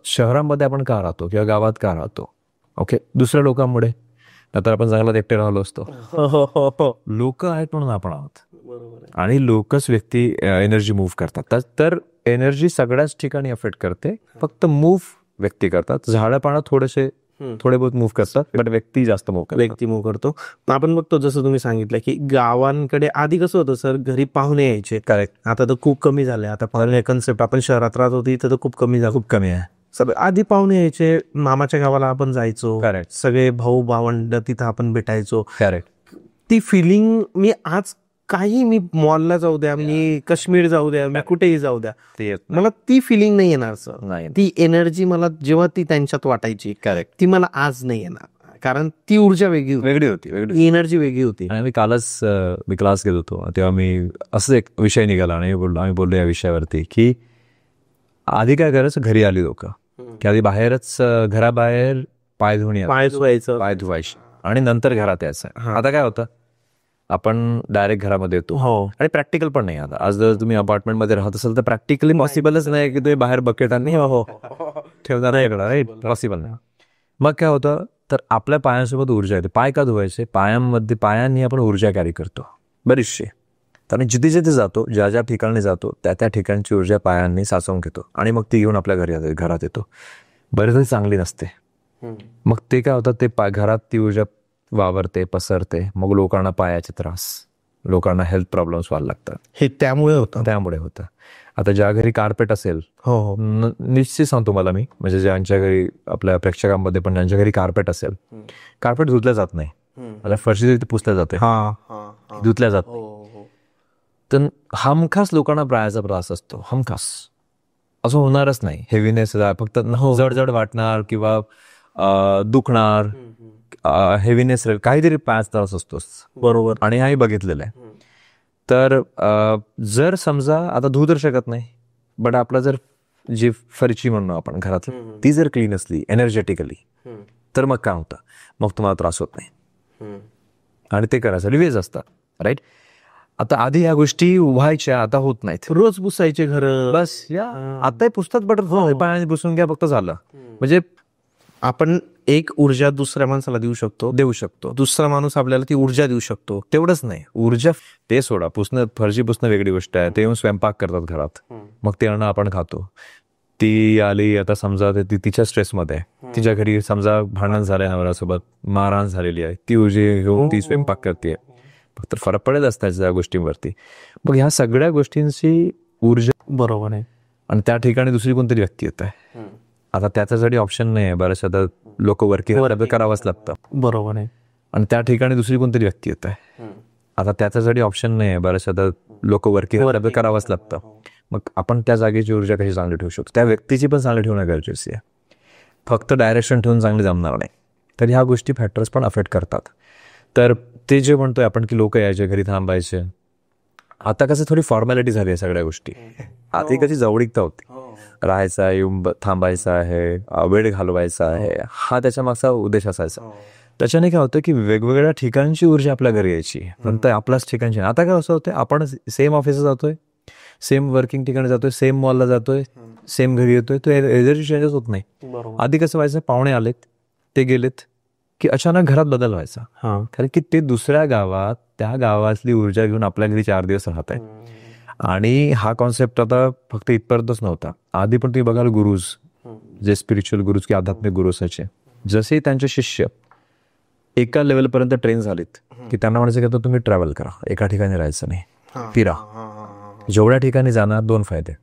शहरामध्ये आपण का राहतो किंवा गावात का राहतो? ओके, दुसऱ्या लोकांमुळे. आता आपण चांगला एकटे राहिलो असतो. लोक आहेत म्हणून आपण आहोत. आणि लोकच व्यक्ती एनर्जी मूव्ह करतात. तर एनर्जी सगळ्याच ठिकाणी अफेक्ट करते, फक्त मूव्ह व्यक्ती करतात. झाडं पानं थोडे बहुत मूव्ह करतात, बट व्यक्ती जास्त मूव्ह करतो. आपण बघतो जसं तुम्ही सांगितलं की गावांकडे आधी कसं होतं सर, घरी पाहुणे यायचे. करेक्ट. आता तर खूप कमी झाले. आता पाहुणे कन्सेप्ट आपण शहरात राहत होती तर खूप कमी आहे. सगळं आधी पाहुणे यायचे, मामाच्या गावाला आपण जायचो. करेक्ट. सगळे भाऊ भावंड तिथं आपण भेटायचो. करेक्ट. ती फिलिंग मी आज मी मॉलला जाऊ द्या, मी काश्मीर जाऊ द्या, मी कुठेही जाऊ द्या, मला ती फिलिंग नाही येणार सर. नाही, ती एनर्जी मला जेव्हा ती त्यांच्यात वाटायची, करेक्ट, ती मला आज नाही येणार. कारण ती ऊर्जा वेगळी होती, एनर्जी वेगळी होती. आणि मी क्लास घेत होतो तेव्हा मी असं एक विषय निघाला आणि आम्ही बोललो या विषयावरती की आधी काय करायचं, घरी आली लोक की आधी बाहेरच घराबाहेर पाय धुवायची आणि नंतर घरात यायचं. आता काय होतं, आपण डायरेक्ट घरामध्ये येतो आणि प्रॅक्टिकल पण नाही. आता आज जर तुम्ही अपार्टमेंट मध्ये राहत असाल तर प्रॅक्टिकली पॉसिबलच नाही की तुम्ही बाहेर बकेट आणि ठेवणार नाही, पॉसिबल नाही. मग काय होतं, तर आपल्या पायांसोबत ऊर्जा येते. पाय का धुवायचे, पायांनी आपण ऊर्जा कॅरी करतो बरीचशी. आणि जिथे जातो, ज्या ठिकाणी जातो त्या ठिकाणची ऊर्जा पायांनी साचवून घेतो आणि मग ती घेऊन आपल्या घरात येतो. बरेचदा चांगली नसते. मग ते काय होतं, ते घरात ती ऊर्जा वावरते, पसरते, मग लोकांना पायाचे त्रास, लोकांना हेल्थ प्रॉब्लेम्स व्हायला लागतात. हे त्यामुळे होतं. आता ज्या घरी कार्पेट असेल, निश्चित सांगतो मला मी, म्हणजे ज्यांच्या घरी, आपल्या प्रेक्षकांमध्ये पण ज्यांच्या घरी कार्पेट असेल, कार्पेट धुतल्या जात नाही. आता फरशी पुसल्या जाते, धुतल्या जात नाही. तर हमखास लोकांना पायाचा त्रास असतो, हमखास. असं होणारच नाही. हेवीनेस फक्त जड वाटणार किंवा दुखणार, हेवीनेस काहीतरी पायाचा त्रास असतोच. बरोबर. आणि हाही बघितलेलं आहे. तर जर समजा आता धुऊ तर शकत नाही, बट आपला जर जी फरची म्हणतो आपण घरात, ती जर क्लीन असली एनर्जेटिकली, तर मग काय होतं, मग तुम्हाला त्रास होत नाही. आणि ते करायसाठी वेज असतात, राईट. आता आधी ह्या गोष्टी व्हायच्या, आता होत नाहीत. रोज पुसायचे घर, बस आताही पुसतात, बट पायाने पुसून घ्या फक्त, झालं. म्हणजे आपण एक ऊर्जा दुसऱ्या माणसाला देऊ शकतो, दुसरा माणूस आपल्याला ती ऊर्जा देऊ शकतो. तेवढंच नाही, ऊर्जा ते सोडा, फरशी पुसणं वेगळी गोष्ट आहे. ते येऊन स्वयंपाक करतात घरात, मग ते अन्न आपण खातो. ती आली, आता समजा तिच्या स्ट्रेसमध्ये, तिच्या घरी समजा भांडण झालंय नवऱ्यासोबत, मारहाण झालेली आहे, ती ऊर्जा घेऊन ती स्वयंपाक करते. फक्त फरक पडेल असतात त्या गोष्टींवरती. मग ह्या सगळ्या गोष्टींची ऊर्जा, बरोबर आहे. आणि त्या ठिकाणी दुसरी कोणतरी व्यक्ती येत आहे, आता त्याच्यासाठी ऑप्शन नाही आहे. बरेचसे आता लोक वर्किंग करावंच लागतं. बरोबर आहे. आणि त्या ठिकाणी दुसरी कोणतरी व्यक्ती येत आहे. आता त्याच्यासाठी ऑप्शन नाही आहे. बरेचसे आता लोक वर्किंग करावंच लागतं. मग आपण त्या जागेची ऊर्जा कशी चांगली ठेवू शकतो, त्या व्यक्तीची पण चांगली ठेवणं गरजेचं आहे. फक्त डायरेक्शन ठेवून चांगली जमणार नाही. तर ह्या गोष्टी फॅक्टर्स पण अफेक्ट करतात. तर ते जे म्हणतोय आपण की लोक यायचे, घरी थांबायचे, आता कसं थोडी फॉर्मॅलिटी झाली आहे सगळ्या गोष्टी. आधी कशी जवळीकता होती, राहायचं आहे, येऊन थांबायचं आहे, वेळ घालवायचा आहे, हा त्याच्या मागचा उद्देश असायचा. त्याच्याने काय होतं की वेगवेगळ्या ठिकाणची ऊर्जा आपल्या घरी यायची, नंतर आपल्याच ठिकाणची. आता काय असं होतं, आपण सेम ऑफिसला जातोय, सेम वर्किंग ठिकाणी जातोय, सेम मॉलला जातोय, सेम घरी येतोय, तो एनर्जी चेंजेस होत नाही. आधी कसं व्हायचं, पाहुणे आलेत, ते गेलेत की अचानक घरात बदल व्हायचा. कारण की ते दुसऱ्या गावात त्या गावातली ऊर्जा घेऊन आपल्या घरी 4 दिवस राहत आहे. आणि हा कॉन्सेप्ट आता फक्त इथपर्यंतच नव्हता. आधी पण तुम्ही बघाल गुरुज, जे स्पिरिच्युअल गुरुज की आध्यात्मिक गुरु असायचे, जसे त्यांचे शिष्य एका लेवलपर्यंत ट्रेन झालेत की त्यांना म्हणायचं की आता तुम्ही ट्रॅव्हल करा, एका ठिकाणी राहायचं नाही, फिरा. जेवढ्या ठिकाणी जाणार 2 फायदे,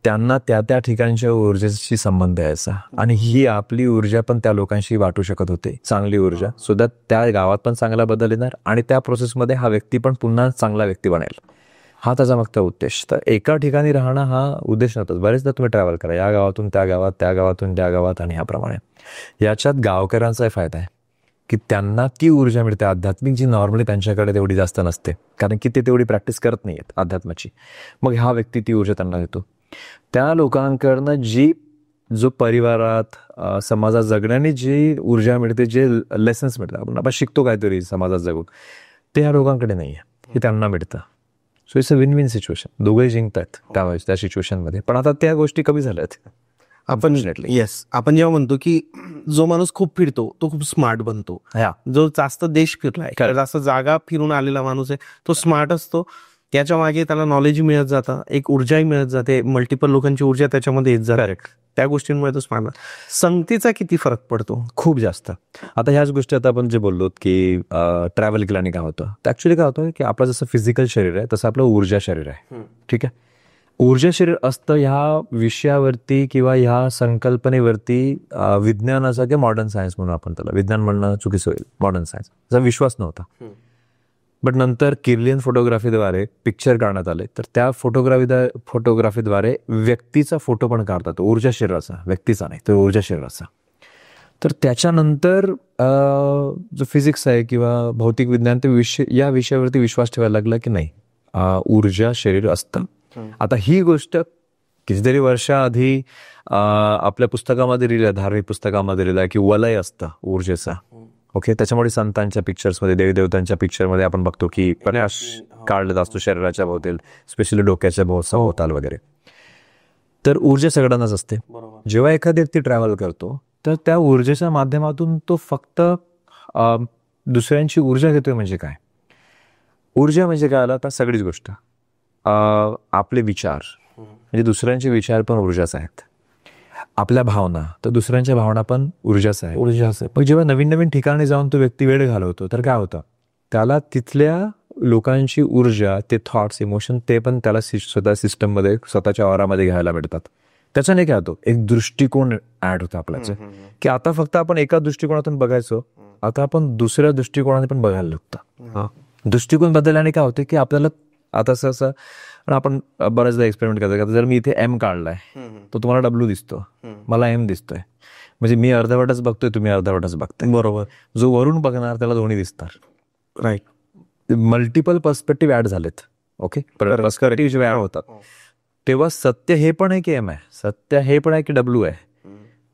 त्यांना त्या त्या ठिकाणच्या ऊर्जेशी संबंध यायचा आणि ही आपली ऊर्जा पण त्या लोकांशी वाटू शकत होते, चांगली ऊर्जा सुद्धा. त्या गावात पण चांगला बदल येणार आणि त्या प्रोसेसमध्ये हा व्यक्ती पण पुन्हा चांगला व्यक्ती बनेल. हा त्याचा मागचा उद्देश. तर एका ठिकाणी राहणं हा उद्देश नव्हता. बरेचदा तुम्ही ट्रॅव्हल करा, या गावातून त्या गावात, त्या गावातून त्या गावात, आणि ह्याप्रमाणे. याच्यात गावकऱ्यांचा फायदा आहे की त्यांना ती ऊर्जा मिळते आध्यात्मिक, जी नॉर्मली त्यांच्याकडे तेवढी जास्त नसते, कारण की ते तेवढी प्रॅक्टिस करत नाही आहेत अध्यात्माची. मग हा व्यक्ती ती ऊर्जा त्यांना देतो. त्या लोकांकडनं जो परिवारात समाजात जगण्याने जी ऊर्जा मिळते, जे लेसन्स मिळतात, आपण शिकतो काहीतरी समाजात जगून, ते ह्या लोकांकडे नाही आहे, हे त्यांना मिळतं. So it's a win win situation. दोघेही जिंकतात त्या सिच्युएशनमध्ये. पण आता त्या गोष्टी कमी झाल्यात. आपण आपण जेव्हा म्हणतो की जो माणूस खूप फिरतो तो खूप स्मार्ट बनतो, जो जास्त देश फिरलाय, जास्त जागा फिरून आलेला माणूस आहे, तो स्मार्ट असतो. त्याच्या मागे त्याला नॉलेज मिळत जातं, एक ऊर्जाही मिळत जाते, मल्टिपल लोकांची ऊर्जा त्याच्यामध्ये येत जाते. त्या गोष्टींमुळे तो स्मार्ट. संगतीचा किती फरक पडतो? खूप जास्त. आता ह्याच गोष्टी आता आपण जे बोललो की ट्रॅव्हल केल्याने काय होतं, तर ऍक्च्युली काय होतं की आपलं जसं फिजिकल शरीर आहे तसं आपलं ऊर्जा शरीर आहे. ठीक आहे. ऊर्जा शरीर असतं ह्या विषयावरती किंवा ह्या संकल्पनेवरती विज्ञानाचा किंवा मॉडर्न सायन्स म्हणून आपण त्याला, विज्ञान म्हणणं चुकीचं होईल, मॉडर्न सायन्सचा विश्वास नव्हता. बट नंतर किर्लियन फोटोग्राफीद्वारे पिक्चर काढण्यात आले, तर त्या फोटोग्राफीद्वारे व्यक्तीचा फोटो पण काढतात, ऊर्जा शरीराचा, व्यक्तीचा नाही, तो ऊर्जा शरीराचा. तर त्याच्यानंतर जो फिजिक्स आहे किंवा भौतिक विज्ञान, ते या विषयावरती विश्वास ठेवायला लागला की नाही, ऊर्जा शरीर असतं. आता ही गोष्ट कितीतरी वर्षाआधी आपल्या पुस्तकामध्ये लिहिलं, धार्मिक पुस्तकामध्ये लिहिलं की वलय असतं ऊर्जेचा. ओके. त्याच्यामुळे संतांच्या पिक्चर्समध्ये, देवदेवतांच्या पिक्चरमध्ये आपण बघतो की प्रकाश काढला असतो शरीराच्या भोवतील, स्पेशली डोक्याच्या भोवताल वगैरे. तर ऊर्जा सगळ्यांनाच असते. जेव्हा एखादी व्यक्ती ट्रॅव्हल करतो तर त्या ऊर्जेच्या माध्यमातून तो फक्त दुसऱ्यांची ऊर्जा घेतोय. म्हणजे काय ऊर्जा म्हणजे काय आला तर सगळीच गोष्ट, आपले विचार, म्हणजे दुसऱ्यांचे विचार पण ऊर्जाच आहेत. आपल्या भावना, तर दुसऱ्यांच्या भावना पण ऊर्जाच आहे. मग जेव्हा नवीन नवीन ठिकाणी जाऊन तो व्यक्ती वेळ घालवतो तर काय होतं, त्याला तिथल्या लोकांची ऊर्जा, ते थॉट्स, इमोशन, ते पण त्याला स्वतः सिस्टममध्ये, स्वतःच्या ऑरामध्ये घ्यायला मिळतात. त्याच्याने काय होतं, एक दृष्टिकोन ऍड होतं आपल्याचं, की आता फक्त आपण एका दृष्टिकोनातून बघायचो, आता आपण दुसऱ्या दृष्टिकोनाने पण बघायला लागतो. दृष्टिकोन बदलल्याने काय होतं की आपल्याला आता असं आपण बऱ्याचदा एक्सपेरिमेंट करतो. जर मी इथे एम काढलाय तो तुम्हाला डब्ल्यू दिसतो, मला एम दिसतोय, म्हणजे मी अर्धवटच बघतोय, तुम्ही अर्धवटच बघताय. बरोबर. जो वरून बघणार त्याला दोन्ही दिसतात. राईट. मल्टिपल पर्स्पेक्टिव्ह ऍड झालेत. ओके. पर्स्पेक्टिव्ह जेव्हा ऍड होतात तेव्हा सत्य हे पण आहे की एम आहे, सत्य हे पण आहे की डब्ल्यू आहे.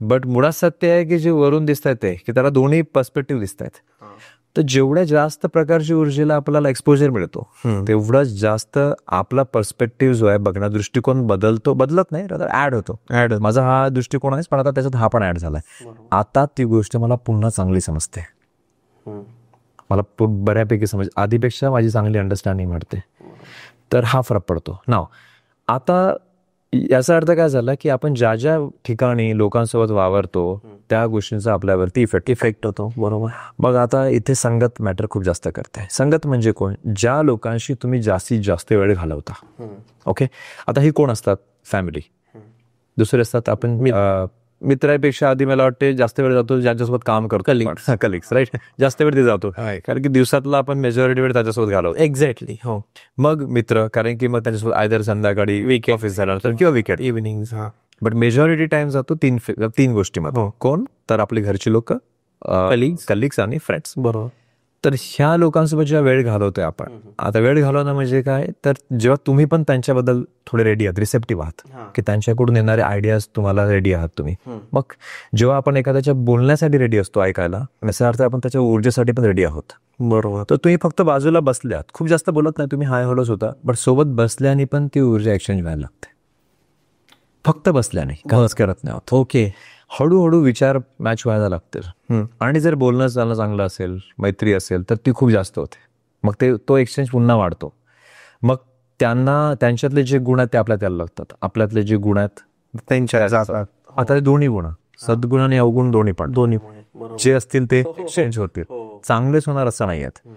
बट मुळात सत्य आहे की जे वरून दिसत आहे ते, की त्याला दोन्ही पर्स्पेक्टिव्ह दिसत आहेत. तर जेवढ्या जास्त प्रकारची ऊर्जेला आपल्याला एक्सपोजर मिळतो तेवढाच जास्त आपला पर्स्पेक्टिव्ह जो आहे, बघणार दृष्टिकोन बदलत नाही, ऍड होतो. माझा हा दृष्टिकोन आहे, पण आता त्याच्यात हा पण ऍड झालाय. आता ती गोष्ट मला पुन्हा चांगली समजते, मला बऱ्यापैकी आधीपेक्षा माझी चांगली अंडरस्टँडिंग वाटते. तर हा फरक पडतो. नाव आता याचा अर्थ काय झाला की आपण ज्या ज्या ठिकाणी लोकांसोबत वावरतो त्या गोष्टींचा आपल्यावरती इफेक्ट होतो. बरोबर. मग आता इथे संगत मॅटर खूप जास्त करते. संगत म्हणजे कोण, ज्या लोकांशी तुम्ही जास्तीत जास्त वेळ घालवता. ओके. आता ही कोण असतात, फॅमिली. दुसरे असतात आपण मित्रापेक्षा आधी मला वाटते जास्त वेळ जातो ज्यांच्यासोबत काम करतो, कलिग्स, राईट, जास्त वेळ ते जातो, कारण की दिवसातला आपण मेजॉरिटी वेळ त्याच्यासोबत घालवतो. एक्झॅक्टली. हो. मग मित्र, कारण की मग त्याच्यासोबत आयदर संध्याकाळी वीक ऑफिस झाल्यानंतर किंवा weekend, evening. But majority time जातो तीन गोष्टीमध्ये. कोण? तर आपली घरची लोक, कलिग्स आणि फ्रेंड्स. बरोबर. तर ह्या लोकांसोबत जेव्हा वेळ घालवतोय आपण, आता वेळ घालवणं म्हणजे काय, तर जेव्हा तुम्ही पण त्यांच्याबद्दल थोडे रेडी आहात, रिसेप्टिव्ह आहात, की त्यांच्याकडून येणारे आयडियाज तुम्हाला रेडी आहात तुम्ही, मग जेव्हा आपण एखाद्याच्या बोलण्यासाठी रेडी असतो, ऐकायला, याचा अर्थ आपण त्याच्या ऊर्जेसाठी पण रेडी आहोत. बरोबर. तर तुम्ही फक्त बाजूला बसल्यात, खूप जास्त बोलत नाही, तुम्ही हाय हॅलोच होता, बट सोबत बसल्याने पण ती ऊर्जा एक्सचेंज व्हायला लागते. फक्त बसल्याने काहीच करत नाही होत. ओके. हळूहळू विचार मॅच व्हायला लागतील. आणि जर बोलणं चांगलं असेल, मैत्री असेल, तर ती खूप जास्त होते. मग तो एक्सचेंज पुन्हा वाढतो. मग त्यांच्यातले जे गुण आहेत ते आपल्यात यायला लागतात, आपल्यातले जे गुण आहेत त्यांच्या आता ते दोन्ही गुण, सद्गुण आणि अवगुण दोन्ही जे असतील ते एक्सचेंज होतील. चांगलेच होणार असं नाही आहेत.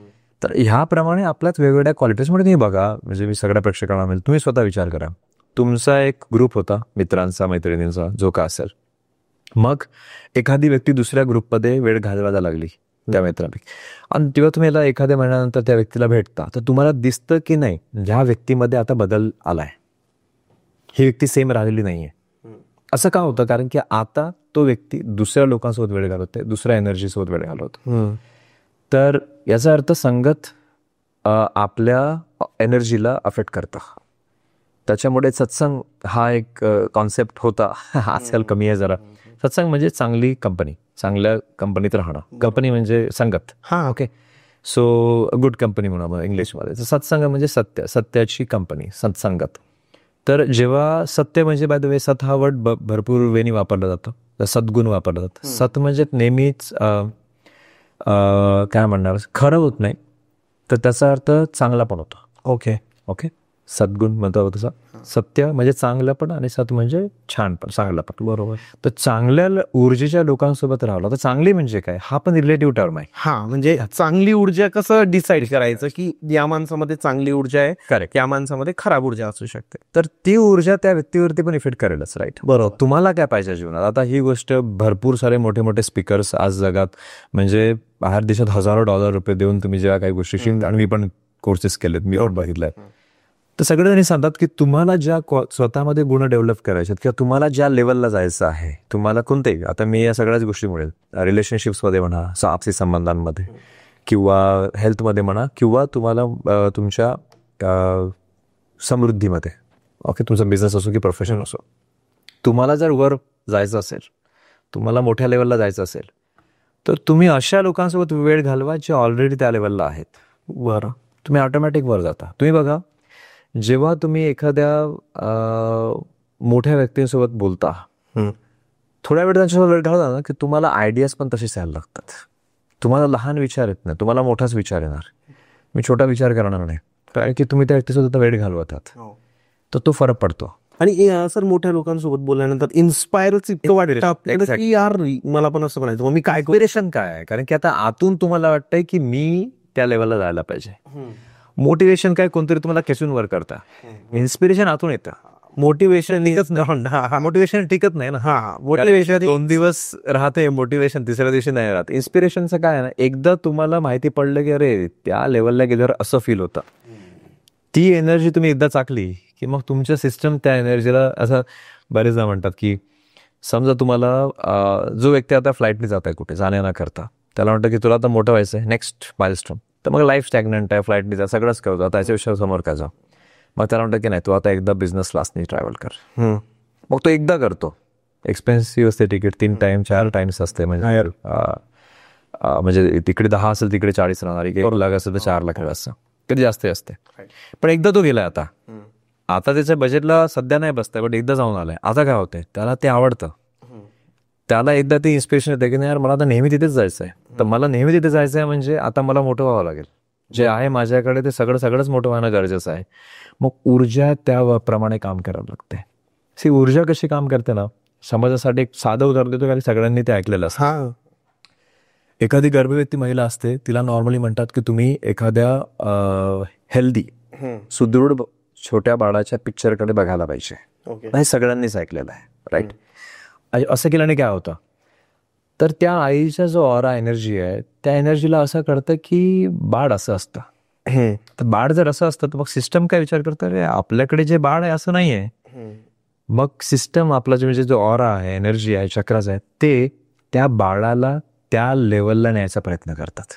तर ह्याप्रमाणे आपल्यात वेगवेगळ्या क्वालिटीजमध्ये तुम्ही बघा, म्हणजे मी सगळ्या प्रेक्षकांना मिळेल, तुम्ही स्वतः विचार करा. तुमचा एक ग्रुप होता मित्रांचा, मैत्रिणींचा, जो का असेल. मग एखादी व्यक्ती दुसऱ्या ग्रुपमध्ये वेळ घालवायला लागली त्या मित्रापैकी, आणि तेव्हा तुम्ही एखाद्या महिन्यानंतर त्या व्यक्तीला भेटता, तर तुम्हाला दिसतं की नाही ज्या व्यक्तीमध्ये आता बदल आलाय, ही व्यक्ती सेम राहिलेली नाहीये. असं का होतं? कारण की आता तो व्यक्ती दुसऱ्या लोकांसोबत वेळ घालवतोय, दुसऱ्या एनर्जीसोबत वेळ घालवतो. तर याचा अर्थ संगत आपल्या एनर्जीला अफेक्ट करतं. त्याच्यामुळे सत्संग हा एक कॉन्सेप्ट होता, आजकाल कमी आहे जरा. सत्संग म्हणजे चांगली कंपनी, चांगल्या कंपनीत राहणं. कंपनी म्हणजे संगत. ओके. सो गुड कंपनी म्हणा इंग्लिशमध्ये. सत्संग म्हणजे सत्याची कंपनी, सत्संगत. तर जेव्हा सत्य म्हणजे, बाय द वे, सत हा वर्ड भरपूर वेळी वापरला जातो, सद्गुण वापरला जातं. सत म्हणजे नेहमीच काय म्हणणार, खरं होत नाही, तर त्याचा अर्थ चांगला पण होतो. ओके. सद्गुण म्हणतो तसा. सत्य म्हणजे चांगलं पण, आणि सत म्हणजे छान पण, चांगलं पण. बरोबर. तर चांगल्या ऊर्जेच्या लोकांसोबत राहिला तर चांगली म्हणजे काय, हा पण रिलेटिव्ह टर्म आहे. म्हणजे चांगली ऊर्जा कसं डिसाईड करायचं की या माणसामध्ये चांगली ऊर्जा आहे, करेक्ट, या माणसामध्ये खराब ऊर्जा असू शकते. तर ती ऊर्जा त्या व्यक्तीवरती पण इफेक्ट करेलच. राईट. बरोबर. तुम्हाला काय पाहिजे जीवनात? आता ही गोष्ट भरपूर सारे मोठे मोठे स्पीकर्स आज जगात, म्हणजे बाहेर देशात $1000 देऊन तुम्ही जेव्हा काही गोष्टी शिकता, आणि मी पण कोर्सेस केलेत, मी बघितलंय, तर सगळेजणी सांगतात की तुम्हाला ज्या स्वतःमध्ये गुण डेव्हलप करायचे किंवा तुम्हाला ज्या लेवलला जायचं आहे, तुम्हाला कोणतेही, आता मी या सगळ्याच गोष्टीमुळे रिलेशनशिप्समध्ये म्हणा, आपसी संबंधांमध्ये, किंवा हेल्थमध्ये म्हणा, किंवा तुम्हाला तुमच्या समृद्धीमध्ये, ओके, तुमचा बिझनेस असो की प्रोफेशन असो, तुम्हाला जर वर जायचं असेल, तुम्हाला मोठ्या लेवलला जायचं असेल, तर तुम्ही अशा लोकांसोबत वेळ घालवा जे ऑलरेडी त्या लेवलला आहेत. बरं. तुम्ही ऑटोमॅटिक वर जाता. तुम्ही बघा, जेव्हा तुम्ही एखाद्या मोठ्या व्यक्तींसोबत बोलता, थोड्या वेळ त्यांच्यासोबत वेळ घालवता ना, की तुम्हाला आयडियाज पण तसेच यायला लागतात. तुम्हाला लहान विचार येत नाही, तुम्हाला मोठाच विचार येणार. मी छोटा विचार करणार नाही, कारण की तुम्ही त्या व्यक्तीसोबत वेळ घालवत आहात. तर तो फरक पडतो. आणि सर, मोठ्या लोकांसोबत बोलल्यानंतर इन्स्पायरच इतकं वाटतं आपल्याला की यार मला पण असं म्हणायचं, मग मी काय इन्स्पिरेशन काय आहे? कारण की आता आतून तुम्हाला वाटतंय की मी त्या लेवलला जायला पाहिजे. मोटिवेशन काय, कोणतरी तुम्हाला खेचून वर करता. इन्स्पिरेशन आतून येतं. मोटिवेशन टिकत नाही ना. मोटिवेशन 2 दिवस राहते, मोटिवेशन तिसऱ्या दिवशी नाही राहत. इन्स्पिरेशनचं काय आहे ना, एकदा तुम्हाला माहिती पडलं की अरे त्या लेवलला गेल्यावर असं फील होतं, ती एनर्जी तुम्ही एकदा चाकली की मग तुमचं सिस्टम त्या एनर्जीला, असं बरेचदा म्हणतात की समजा तुम्हाला जो व्यक्ती आता फ्लाईटने जात आहे कुठे जाण्या न करता, त्याला म्हणतं की तुला आता मोठं व्हायचं आहे, नेक्स्ट माइलस्टोन, तर मग लाईफ स्टॅग्नंट आहे, फ्लाईटने जा, सगळंच करतो, आता याच्याविषयी समोर काय जाऊ. मग त्याला म्हणतं की नाही, तू आता एकदा बिझनेस क्लासने ट्रॅव्हल कर. मग तो एकदा करतो. एक्सपेन्सिव्ह असते तिकीट, 3 टाइम 4 टाइम्स असते, म्हणजे तिकडे 10 असेल तिकडे 40 राहणार, 1 लाख असेल तर 4 लाख असं, कधी जास्त असते. पण एकदा तो गेलाय, आता त्याच्या बजेटला सध्या नाही बसतंय, पण एकदा जाऊन आलाय. आता काय होतंय, त्याला ते आवडतं, त्याला एकदा ते इन्स्पिरेशन येते की नाही यार, मला आता नेहमी तिथेच जायचं आहे. तर मला नेहमी तिथे जायचं आहे म्हणजे आता मला मोठं व्हावं लागेल, जे आहे माझ्याकडे ते सगळंच मोठं व्हायला गरजेचं आहे. मग ऊर्जा त्याप्रमाणे काम करावं लागते. ऊर्जा कशी काम करते ना, समाजासाठी एक साधं उदाहरण देतो, कारण सगळ्यांनी ते ऐकलेलं असतं. एखादी गर्भवती महिला असते, तिला नॉर्मली म्हणतात की तुम्ही एखाद्या हेल्दी सुदृढ छोट्या बाळाच्या पिक्चरकडे बघायला पाहिजे. हे सगळ्यांनीच ऐकलेलं आहे, राईट. असं केल्याने काय होतं, तर त्या आईचा जो ऑरा एनर्जी आहे त्या एनर्जीला असं कळतं की बाळ असं असतं. तर बाळ जर असं असतं तर मग सिस्टम काय विचार करतं, अरे आपल्याकडे जे बाळ आहे असं नाही आहे. मग सिस्टम आपला जे म्हणजे जो ऑरा आहे, एनर्जी आहे, चक्रास आहे, ते त्या बाळाला त्या लेवलला न्यायचा प्रयत्न करतात.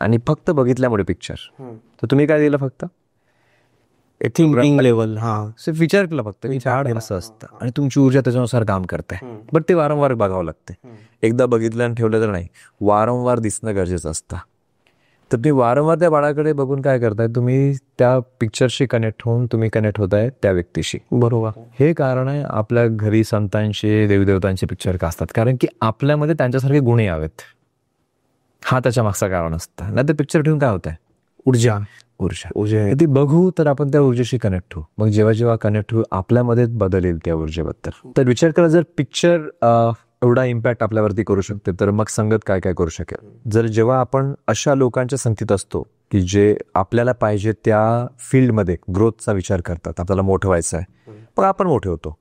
आणि फक्त बघितल्यामुळे पिक्चर, तर तुम्ही काय दिलं, फक्त थिंकिंग लेवल. विचार केला फक्त की झाड असं असतं आणि तुमची ऊर्जा त्याच्यानुसार काम करते. बट ते वारंवार बघावं लागते. एकदा बघितलं आणि ठेवलं तर नाही, वारंवार दिसणं गरजेचं असतं. तर तुम्ही वारंवार त्या बाळाकडे बघून काय करताय, तुम्ही त्या पिक्चरशी कनेक्ट होऊन तुम्ही कनेक्ट होताय त्या व्यक्तीशी. बरोबर. हे कारण आहे आपल्या घरी संतांचे, देवदेवतांचे पिक्चर का असतात, कारण की आपल्यामध्ये त्यांच्यासारखे गुण यावेत. हा त्याच्या मागचा कारण असतं. नाही तर पिक्चर ठेवून काय होत आहे, ऊर्जा ती बघू तर आपण त्या ऊर्जेशी कनेक्ट होऊ. मग जेव्हा जेव्हा कनेक्ट होऊ आपल्यामध्ये बदल येईल त्या ऊर्जेबद्दल. तर विचार करा, जर पिक्चर एवढा इम्पॅक्ट आपल्यावरती करू शकते तर मग संगत काय काय करू शकेल. जर जेव्हा आपण अशा लोकांच्या संगतीत असतो की जे आपल्याला पाहिजे त्या फील्डमध्ये ग्रोथचा विचार करतात, आपल्याला मोठं व्हायचं आहे, मग आपण मोठे होतो.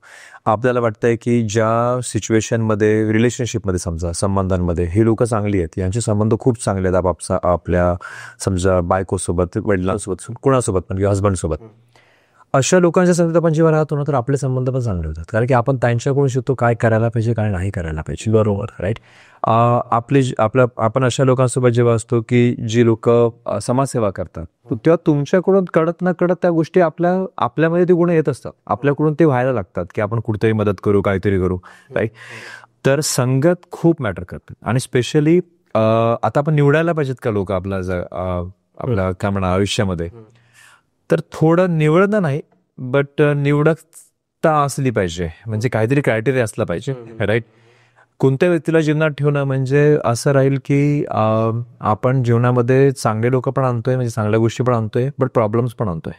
आपल्याला वाटतंय की ज्या सिच्युएशनमध्ये, रिलेशनशिपमध्ये, समजा संबंधांमध्ये ही लोक चांगली आहेत, यांचे संबंध खूप चांगले आहेत आपल्या समजा बायकोसोबत, वडिलांसोबत, कुणासोबत पण, किंवा हजबंडसोबत, अशा लोकांच्या संगतीत आपण जेव्हा राहतो ना तर आपले संबंध पण चांगले होतात. कारण की आपण त्यांच्याकडून शिकतो काय करायला पाहिजे, काय नाही करायला पाहिजे. बरोबर, राईट. आपण अशा लोकांसोबत जेव्हा असतो की जी लोक समाजसेवा करतात, तेव्हा तुमच्याकडून कळत न कळत त्या गोष्टी आपल्यामध्ये ते गुण येत असतात, आपल्याकडून ते व्हायला लागतात की आपण कुठेतरी मदत करू, काहीतरी करू, राईट. तर संगत खूप मॅटर करते. आणि स्पेशली आता आपण निवडायला पाहिजेत का लोक आपल्या काय म्हणा आयुष्यामध्ये, तर थोडं निवडणं नाही, बट निवडता असली पाहिजे. म्हणजे काहीतरी क्रायटेरिया असला पाहिजे, राईट. कोणत्या व्यक्तीला जीवनात ठेवणं म्हणजे असं राहील की आपण जीवनामध्ये चांगले लोक पण आणतोय, म्हणजे चांगल्या गोष्टी पण आणतोय, बट प्रॉब्लेम्स पण आणतोय,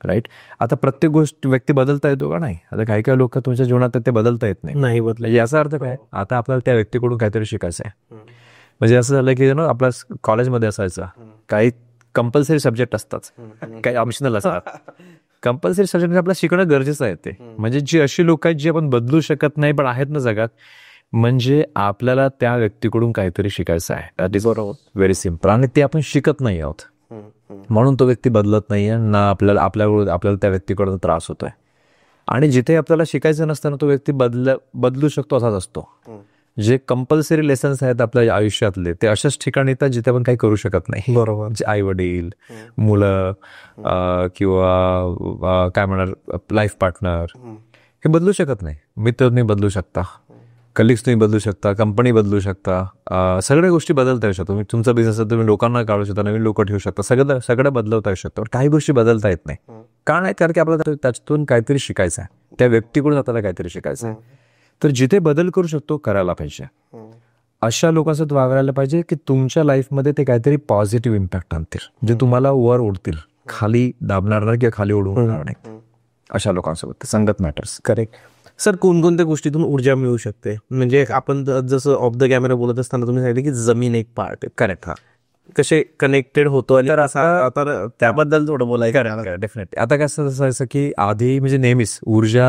राईट. आता प्रत्येक गोष्ट व्यक्ती बदलता येतो का, नाही. आता काही काही लोक तुमच्या जीवनात ते बदलता येत नाही बदल. याचा अर्थ काय, आता आपल्याला त्या व्यक्तीकडून काहीतरी शिकायचं आहे. म्हणजे असं झालं की आपल्या कॉलेजमध्ये असायचं, काही कंपल्सरी सब्जेक्ट असतात, काही ऑप्शनल असतात. कंपल्सरी सब्जेक्ट आपल्याला शिकणं गरजेचं आहे. ते म्हणजे जी अशी लोक आहेत जी आपण बदलू शकत नाही पण आहेत ना जगात, म्हणजे आपल्याला त्या व्यक्तीकडून काहीतरी शिकायचं आहे. That is very simple. आणि ते आपण शिकत नाही आहोत, म्हणून तो व्यक्ती बदलत नाहीये ना, आपल्याला त्या व्यक्तीकडून त्रास होतोय. आणि जिथे आपल्याला शिकायचं नसताना तो व्यक्ती बदलू शकतो असाच असतो. जे कंपल्सरी लेसन्स आहेत आपल्या आयुष्यातले, ते अशाच ठिकाणी येतात जिथे आपण काही करू शकत नाही. बरोबर. जे आई वडील, मुलं, किंवा काय म्हणणार लाईफ पार्टनर, हे बदलू शकत नाही. मित्र तुम्ही बदलू शकता, कलिग्स तुम्ही बदलू शकता, कंपनी बदलू शकता, सगळ्या गोष्टी बदलता येऊ शकतात. तुम्ही तुमचा बिझनेस आहे, तुम्ही लोकांना काढू शकता, नवीन लोक ठेवू शकता, सगळं बदलवता येऊ शकतं. काही गोष्टी बदलता येत नाही. का नाही, कारण की आपल्याला त्याच्यातून काहीतरी शिकायचं आहे, त्या व्यक्तीकडून आपल्याला काहीतरी शिकायचं आहे. तर जिथे बदल करू शकतो करायला पाहिजे. अशा लोकांसोबत वागायला पाहिजे की तुमच्या लाईफमध्ये ते काहीतरी पॉझिटिव्ह इम्पॅक्ट आणतील, जे तुम्हाला वर ओढतील, खाली दाबणार नाही किंवा खाली ओढवणार नाही. अशा लोकांसोबत संगत मॅटर्स. करेक्ट. सर, कोणकोणत्या गोष्टीतून ऊर्जा मिळू शकते? म्हणजे आपण जसं ऑफ द कॅमेरा बोलत असताना तुम्ही सांगितलं की जमीन एक पार्ट आहे. करेक्ट. हा, कसे कनेक्टेड होतो, आणि आता त्याबद्दल थोडं बोलायचं. डेफिनेटली. आता कसं असायचं की आधी म्हणजे नेहमीच ऊर्जा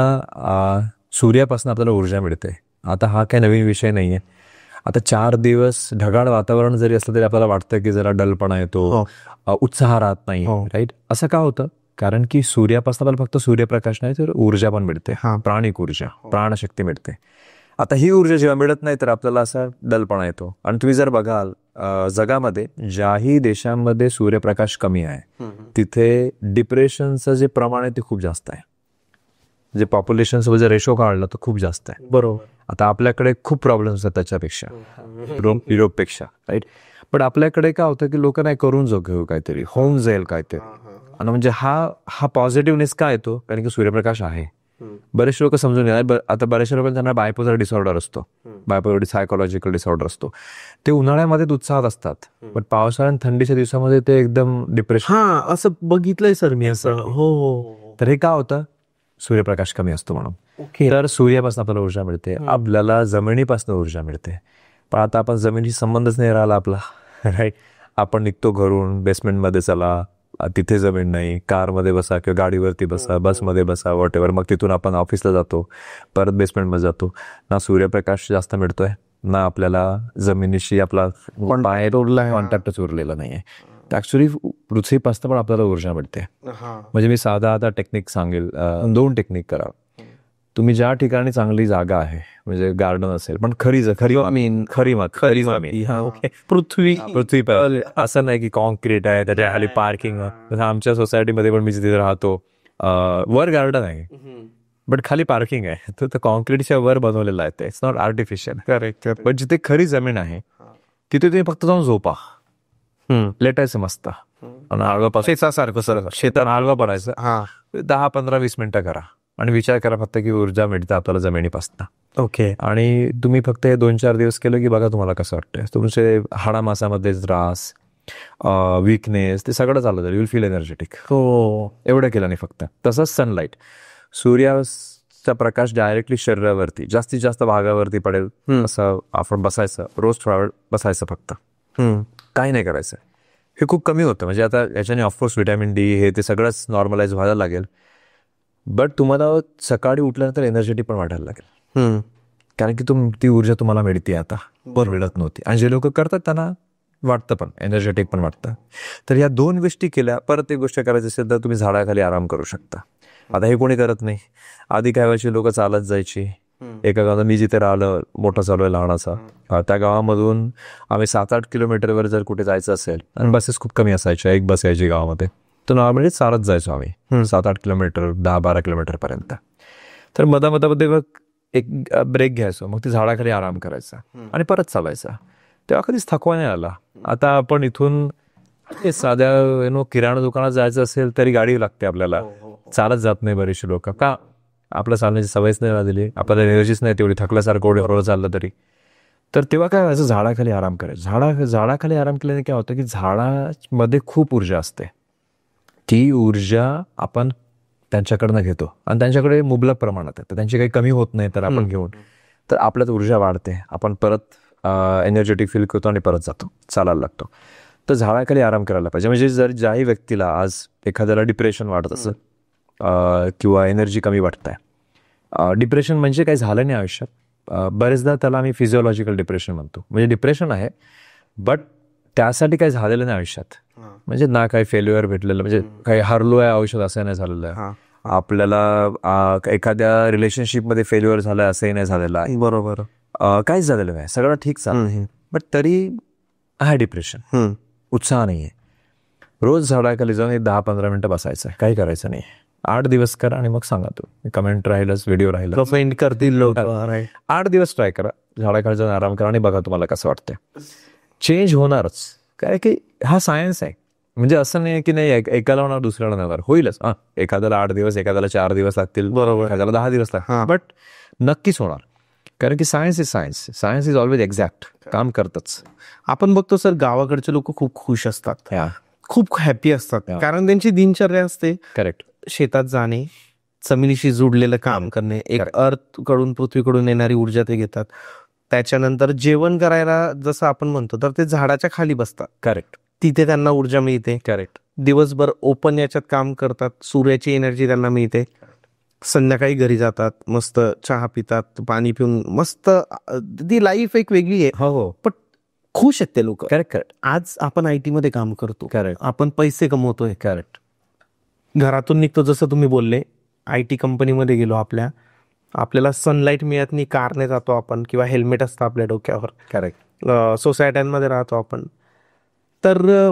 सूर्यापासून आपल्याला ऊर्जा मिळते. आता हा काही नवीन विषय नाहीये. आता 4 दिवस ढगाळ वातावरण जरी असलं तरी आपल्याला वाटतं की जरा डलपणा येतो, उत्साह राहत नाही, राईट. असं का होतं, कारण की सूर्यापासून आपल्याला फक्त सूर्यप्रकाश नाही तर ऊर्जा पण मिळते, प्राणिक ऊर्जा, प्राणशक्ती मिळते. आता ही ऊर्जा जेव्हा मिळत नाही तर आपल्याला असा डलपणा येतो. आणि तुम्ही जर बघाल जगामध्ये ज्याही देशांमध्ये सूर्यप्रकाश कमी आहे तिथे डिप्रेशनचं जे प्रमाण आहे ते खूप जास्त आहे. जे पॉप्युलेशन सोबत जर रेशो काढला तर खूप जास्त आहे. बरोबर. आता आपल्याकडे खूप प्रॉब्लेम्स आहेत त्याच्यापेक्षा, युरोपपेक्षा, राईट. पण आपल्याकडे काय होतं की लोक नाही करून घेऊ काहीतरी, होऊन जाईल काहीतरी. आणि म्हणजे हा पॉझिटिव्हनेस का येतो, कारण की सूर्यप्रकाश आहे. बरेचसे लोक समजून घेणार. आता बऱ्याचशा लोकांना त्यांना बायपोलर डिसऑर्डर असतो, बायपोलर सायकोलॉजिकल डिसऑर्डर असतो. ते उन्हाळ्यामध्ये उत्साहात असतात, पण पावसाळ्या आणि थंडीच्या दिवसामध्ये ते एकदम डिप्रेशन. असं बघितलंय सर मी असं. हो. तर हे का होतं, सूर्यप्रकाश कमी असतो म्हणून. तर सूर्यापासून आपल्याला ऊर्जा मिळते, आपल्याला जमिनीपासून ऊर्जा मिळते. पण आता आपण जमिनीशी संबंधच नाही राहिला आपला, राईट. आपण निघतो घरून, बेसमेंटमध्ये चला, तिथे जमीन नाही, कारमध्ये बसा किंवा गाडीवरती बसा, बसमध्ये बसा, वॉट एव्हर. मग तिथून आपण ऑफिसला जातो, परत बेसमेंटमध्ये जातो. ना सूर्यप्रकाश जास्त मिळतोय, ना आपल्याला जमिनीशी आपला बाहेर कॉन्टॅक्टच उरलेला नाहीये. तर ऍक्च्युली पृथ्वीपासून पण आपल्याला ऊर्जा मिळते. म्हणजे मी साधा आता टेक्निक सांगेल, 2 टेक्निक करा. तुम्ही ज्या ठिकाणी चांगली जागा आहे, म्हणजे गार्डन असेल, पण खरी पृथ्वी असं नाही की कॉन्क्रीट आहे त्याच्या खाली पार्किंग. आमच्या सोसायटीमध्ये पण मी जिथे राहतो वर गार्डन आहे बट खाली पार्किंग आहे. तर कॉन्क्रीटच्या वर बनवलेलं आहे ते, इट्स नॉट आर्टिफिशियल. करेक्ट. पण जिथे खरी जमीन आहे तिथे तुम्ही फक्त जाऊन झोपा, लेटायचं मस्त आणि आळवा शेतासारखं सर, शेतात आळवा पडायचं, 10-15-20 मिनिटं करा आणि विचार करा फक्त की ऊर्जा मिळते आपल्याला जमिनीपासून. ओके. आणि तुम्ही फक्त हे 2-4 दिवस केलं की बघा तुम्हाला कसं वाटतंय. तुमचे हाडामासामध्ये त्रास, वीकनेस, ते सगळं चाललं जाईल. You will feel energetic. एवढं केलं नाही फक्त. तसंच सनलाईट, सूर्याचा प्रकाश डायरेक्टली शरीरावरती जास्तीत जास्त भागावरती पडेल असं आपण बसायचं, रोज थोडा वेळ बसायचं फक्त, काही नाही करायचं. हे खूप कमी होतं. म्हणजे आता याच्याने ऑफकोर्स व्हिटॅमिन डी हे ते सगळंच नॉर्मलाइज व्हायला लागेल, बट तुम्हाला सकाळी उठल्यानंतर एनर्जेटिक पण वाटायला लागेल. कारण की ती ऊर्जा तुम्हाला मिळते आता, बरं मिळत नव्हती. आणि जे लोक करतात त्यांना वाटतं पण, एनर्जेटिक पण वाटतं. तर या 2 गोष्टी केल्या. परत एक गोष्ट करायची असेल तर तुम्ही झाडाखाली आराम करू शकता. आता हे कोणी करत नाही. आधी काय व्हायची, लोक चालत जायची. एका गावात मी जिथे राहिलं, मोठं चालू आहे लहानाचा, त्या गावामधून आम्ही 7-8 किलोमीटरवर जर कुठे जायचं असेल, आणि बसेस खूप कमी असायच्या, एक बस यायची गावामध्ये, तर नॉर्मली चालत जायचो आम्ही 7-8 किलोमीटर, 10-12 किलोमीटर पर्यंत. तर मधामध्ये मग एक ब्रेक घ्यायचो, मग ती झाडाखाली आराम करायचा आणि परत चालायचा. तेव्हा कधीच थकवा नाही आला. आता आपण इथून साध्या किराणा दुकानात जायचं असेल तरी गाडी लागते आपल्याला, चालत जात नाही बरेचसे लोक. का? आपल्या चालण्याची सवयच नाही राहिलेली, आपल्याला एनर्जीच नाही तेवढी, थकल्यासारखं एवढं चाललं तरी. तर तेव्हा काय व्हायचं, झाडाखाली आराम करायचं. झाडाखाली आराम केल्याने काय होतं की झाडामध्ये खूप ऊर्जा असते. ती ऊर्जा आपण त्यांच्याकडनं घेतो आणि त्यांच्याकडे मुबलक प्रमाणात आहे, तर त्यांची काही कमी होत नाही. तर आपण घेऊन, तर आपल्यात ऊर्जा वाढते, आपण परत एनर्जेटिक फील करतो आणि परत जातो, चालायला लागतो. तर झाडाखाली आराम करायला पाहिजे. म्हणजे जर ज्याही व्यक्तीला आज एखाद्याला डिप्रेशन वाटत असेल किंवा एनर्जी कमी वाटत आहे, डिप्रेशन म्हणजे काही झालं नाही आयुष्यात, बरेचदा त्याला आम्ही फिजिओलॉजिकल डिप्रेशन म्हणतो. म्हणजे डिप्रेशन आहे बट त्यासाठी काही झालेलं नाही आयुष्यात. म्हणजे ना काही फेल्युअर भेटलेलं, म्हणजे काही हरलो आहे आयुष्यात असं नाही झालेलं आहे. आपल्याला एखाद्या रिलेशनशिपमध्ये फेल्युअर झालं असंही नाही झालेलं आहे. बरोबर. काहीच झालेलं नाही, सगळं ठीक चाललं, बट तरी आहे डिप्रेशन, उत्साह नाहीये. रोज झाडाखाली जाऊन 10-15 मिनिटं बसायचं, काही करायचं नाही. 8 दिवस करा आणि मग सांगा. तू कमेंट राहिलंच, व्हिडिओ राहिला, कमेंट करतील लोक. 8 दिवस ट्राय करा, झाडाखाली जाऊन आराम करा आणि बघा तुम्हाला कसं वाटतंय. चेंज होणारच, काय की हा सायन्स आहे. म्हणजे असं नाही की नाही एकाला होणार दुसऱ्याला नाही होणार, होईलच. एखाद्याला 8 दिवस, एखाद्याला 4 दिवस लागतील, बरोबर, एखाद्याला 10 दिवस लागतील, बट नक्कीच होणार. कारण की सायन्स इज ऑलवेज एक्झॅक्ट, काम करतच. आपण बघतो सर, गावाकडचे लोक खूप खुश असतात, खूप हॅपी असतात, कारण त्यांची दिनचर्या असते. करेक्ट. शेतात जाणे, जमिनीशी जुडलेलं काम करणे, एक अर्थ कडून, पृथ्वीकडून येणारी ऊर्जा ते घेतात. त्याच्यानंतर जेवण करायला जसं आपण म्हणतो, तर ते झाडाच्या खाली बसतात. करेक्ट. तिथे त्यांना ऊर्जा मिळते. करेक्ट. दिवसभर ओपन याच्यात काम करतात, सूर्याची एनर्जी त्यांना मिळते. संध्याकाळी घरी जातात, मस्त चहा पितात, पाणी पिऊन मस्त, ती लाईफ एक वेगळी आहे. हो, पण खुश आहेत ते लोक. करेक्ट. आज आपण IT मध्ये काम करतो, करेक्ट, आपण पैसे कमवतोय, करेक्ट, घरातून निघतो, जसं तुम्ही बोलले, IT कंपनीमध्ये गेलो, आपल्याला सनलाईट मिळत नाही, कारने जातो आपण, किंवा हेल्मेट असतं आपल्या डोक्यावर. करेक्ट. सोसायट्यांमध्ये राहतो आपण. तर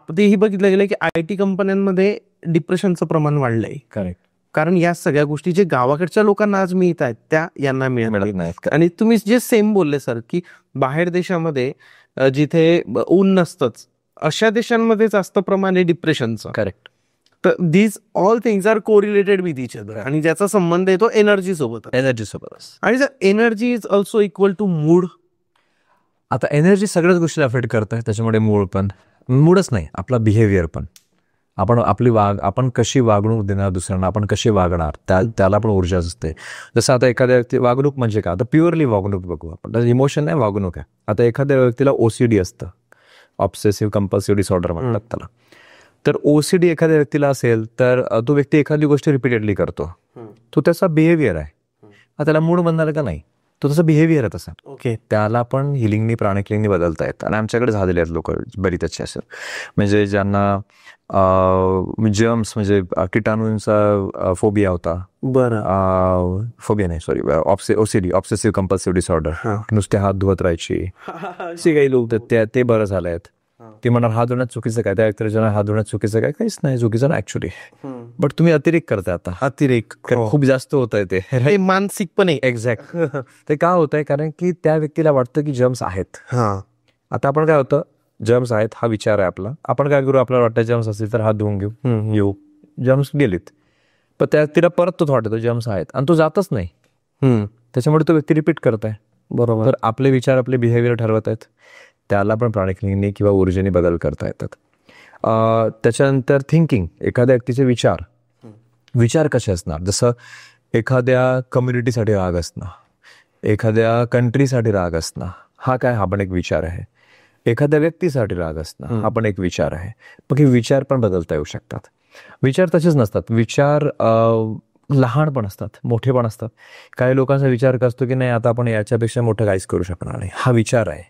तेही बघितलं गेलं की IT कंपन्यांमध्ये डिप्रेशनचं प्रमाण वाढलंय. करेक्ट. कारण या सगळ्या गोष्टी जे गावाकडच्या लोकांना आज मिळत आहेत त्या यांना मिळत नाही. आणि तुम्ही जे सेम बोलले सर, की बाहेर देशामध्ये जिथे ऊन नसतंच, अशा देशांमध्ये जास्त प्रमाण आहे डिप्रेशनचं. करेक्ट. तर these all things are correlated with each other, आणि ज्याचा संबंध येतो एनर्जी सोबत. आणि जर energy is also equal to mood. आता एनर्जी सगळ्याच गोष्टी अफेक्ट करते, त्याच्यामुळे मूडच नाही, आपला बिहेवियर पण. आपण कशी वागणूक देणार दुसऱ्यांना, आपण कसे वागणार, त्याला पण ऊर्जा असते. जसं आता एखाद्या व्यक्ती, वागणूक म्हणजे काय, आता प्युअरली वागणूक बघू आपण, इमोशन नाही, वागणूक आहे. आता एखाद्या व्यक्तीला OCD असतं, ऑब्सेसिव्ह कंपल्सिव्ह डिसऑर्डर म्हणतात त्याला. तर ओसीडी एखाद्या व्यक्तीला असेल तर तो व्यक्ती एखादी गोष्ट रिपीटेडली करतो, तो त्याचा बिहेवियर आहे. त्याला मूड म्हणणार का नाही, तो तसा बिहेवियर आहे तसा. ओके. त्याला पण हिलिंगनी प्राणिक हिलिंगनी बदलता येत. आणि आमच्याकडे झालेले आहेत लोक बरीच असे असेल, म्हणजे ज्यांना जर्म्स म्हणजे किटाणूंचा फोबिया होता. बरं. फोबिया नाही, sorry, OCD, obsessive compulsive disorder. नुसते हात धुवत राहायची असे काही लोक ते बरं झाले आहेत. ते म्हणणार हात धुण्यात चुकीचं काय, त्या व्यक्तीच्या हात धुण्यात चुकीचं काय, काहीच नाही चुकीचं ना ऍक्च्युली, बट तुम्ही अतिरेक करताय आता. अतिरेक खूप जास्त होत आहे ते मानसिकपणे. एक्झॅक्ट. ते का होत आहे, कारण की त्या व्यक्तीला वाटतं की जर्म्स आहेत. आता आपण काय होतं, जर्म्स आहेत हा विचार आहे आपला, आपण काय करू, आपल्याला वाटतं जर्म्स असतील तर हात धुवून घेऊ, जर्म्स गेलीत, पण त्या तिला परत तो थॉट येतो जर्म्स आहेत, आणि तो जातच नाही. त्याच्यामुळे तो व्यक्ती रिपीट करत आहे. बरोबर. तर आपले विचार आपले बिहेवियर ठरवत आहेत. त्याला पण प्राणिक हिलिंगनी किंवा ऊर्जेने बदल करता येतात. त्याच्यानंतर थिंकिंग, एखाद्या व्यक्तीचे विचार कसे असणार, जसं एखाद्या कम्युनिटीसाठी राग असणं, एखाद्या कंट्रीसाठी राग असणं, हा पण एक विचार आहे. एखाद्या व्यक्तीसाठी राग असणं हा पण एक विचार आहे. पण हे विचार पण बदलता येऊ शकतात. विचार तसेच नसतात, विचार लहान पण असतात, मोठे पण असतात. काही लोकांचा विचार असतो की नाही आता आपण याच्यापेक्षा मोठं काहीच करू शकणार नाही, हा विचार आहे.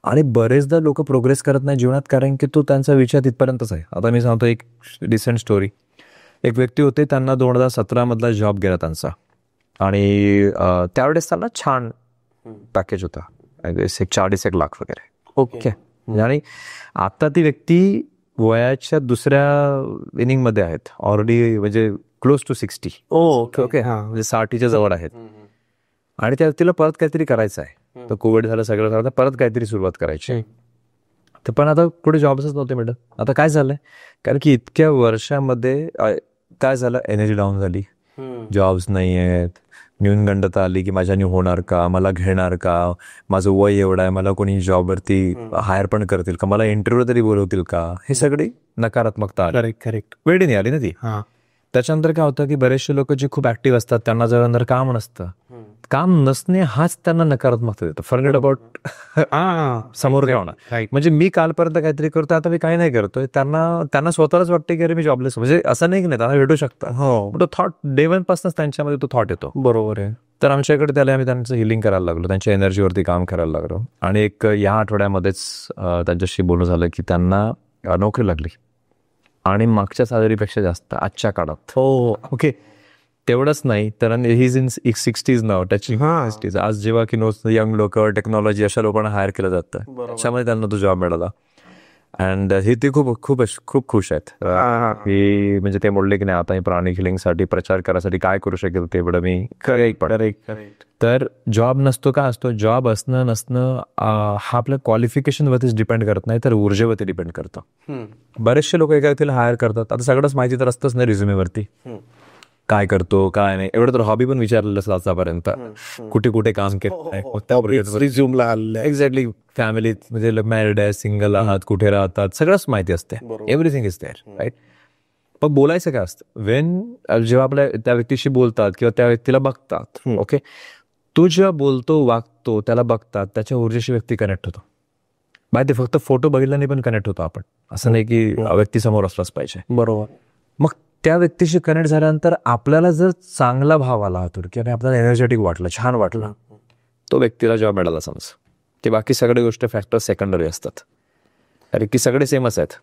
आणि बरेचदा लोक प्रोग्रेस करत नाही जीवनात, कारण की तो त्यांचा विचार तिथपर्यंतच आहे. आता मी सांगतो एक रिसेंट स्टोरी. एक व्यक्ती होते, त्यांना 2017 मधला जॉब गेला त्यांचा, आणि त्यावेळेस त्यांना छान पॅकेज होता, एक 40 लाख वगैरे. ओके. आणि आता ती व्यक्ती वयाच्या दुसऱ्या इनिंग मध्ये आहेत ऑलरेडी, म्हणजे क्लोज टू 60. ओके, म्हणजे 60च्या जवळ आहेत. आणि त्या व्यक्तीला परत काहीतरी करायचं आहे. तर कोविड झालं, सगळं झालं, परत काहीतरी सुरुवात करायची. तर पण आता पुढे जॉब्सच नव्हते मिळत. आता काय झालंय, कारण की इतक्या वर्षामध्ये काय झालं, एनर्जी डाऊन झाली, जॉब्स नाही आहेत, न्यूनगंडता आली की माझ्याने होणार का, मला घेणार का, माझं वय एवढं आहे, मला कोणी जॉबवरती हायर पण करतील का, मला इंटरव्ह्यू तरी बोलवतील का, हे सगळी नकारात्मकता आली. करेक्ट. वेळेने आली ना ती. त्याच्यानंतर काय होतं की बरेचसे लोक जे खूप ऍक्टिव्ह असतात त्यांना जर काम नसतं, काम नसणे हाच त्यांना नकारात्मकता देतो. फॉरगेट अबाउट समोर काय होणार. म्हणजे मी कालपर्यंत काहीतरी करतोय, आता मी काही नाही करतोय, त्यांना स्वतःलाच वाटतं की अरे मी जॉबलेस, म्हणजे असं नाही की नाही, त्यांना भेटू शकतं. तो थॉट डे 1 पासूनच त्यांच्यामध्ये तो थॉट येतो. बरोबर आहे. तर आमच्याकडे त्याला आम्ही त्यांचं हिलिंग करायला लागलो, त्यांच्या एनर्जीवरती काम करायला लागलो. आणि एक या आठवड्यामध्येच त्यांच्याशी बोलणं झालं की त्यांना नोकरी लागली, आणि मागच्या सॅलरीपेक्षा जास्त आजच्या काळात. ओके. तेवढंच नाही तर he is in 60s now, touching 60s. आज जेव्हा की यंग लोक, टेक्नॉलॉजी अशा लोकांना हायर केलं जातं, त्याच्यामध्ये त्यांना तो जॉब मिळाला. अँड हे ते खूप खूप खूप खुश आहेत की, म्हणजे ते बोलले की नाही आता मी प्राणिक हिलिंगसाठी प्रचार करायसाठी काय करू शकेल तेवढं मी करेक्ट. तर जॉब नसतो का असतो, जॉब असणं नसणं हा आपल्या क्वालिफिकेशनवरतीच डिपेंड करत नाही, तर ऊर्जेवरती डिपेंड करतं. बरेचसे लोक एका व्यक्तीला हायर करतात, आता सगळंच माहिती तर असतंच नाही रिझ्युमेवरती, काय करतो काय नाही, एवढं तर हॉबी पण विचारलेलं असतं आतापर्यंत, कुठे कुठे काम केलं, रिझ्यूमला आलेलं. एक्झॅक्टली. फॅमिलीत म्हणजे मॅरिड आहे, सिंगल आहात, कुठे राहतात, सगळंच माहिती असते, एव्हरीथिंग इज देअर, राईट. पण बोलायचं काय असतं, जेव्हा आपल्या त्या व्यक्तीशी बोलतात किंवा त्या व्यक्तीला बघतात, ओके, तो जेव्हा बोलतो वागतो त्याला बघतात, त्याच्या ऊर्जेशी व्यक्ती कनेक्ट होतो. माहिती, फक्त फोटो बघितल्याने पण कनेक्ट होतो आपण, असं नाही की व्यक्ती समोर असलाच पाहिजे. बरोबर. मग त्या व्यक्तीशी कनेक्ट झाल्यानंतर आपल्याला जर चांगला भाव आला हातून किंवा आपल्याला एनर्जेटिक वाटलं, छान वाटलं, तो व्यक्तीला जॉब मिळाला समज, ते बाकी सगळे गोष्ट फॅक्टर सेकंडरी असतात, अरे की सगळे सेमच आहेत.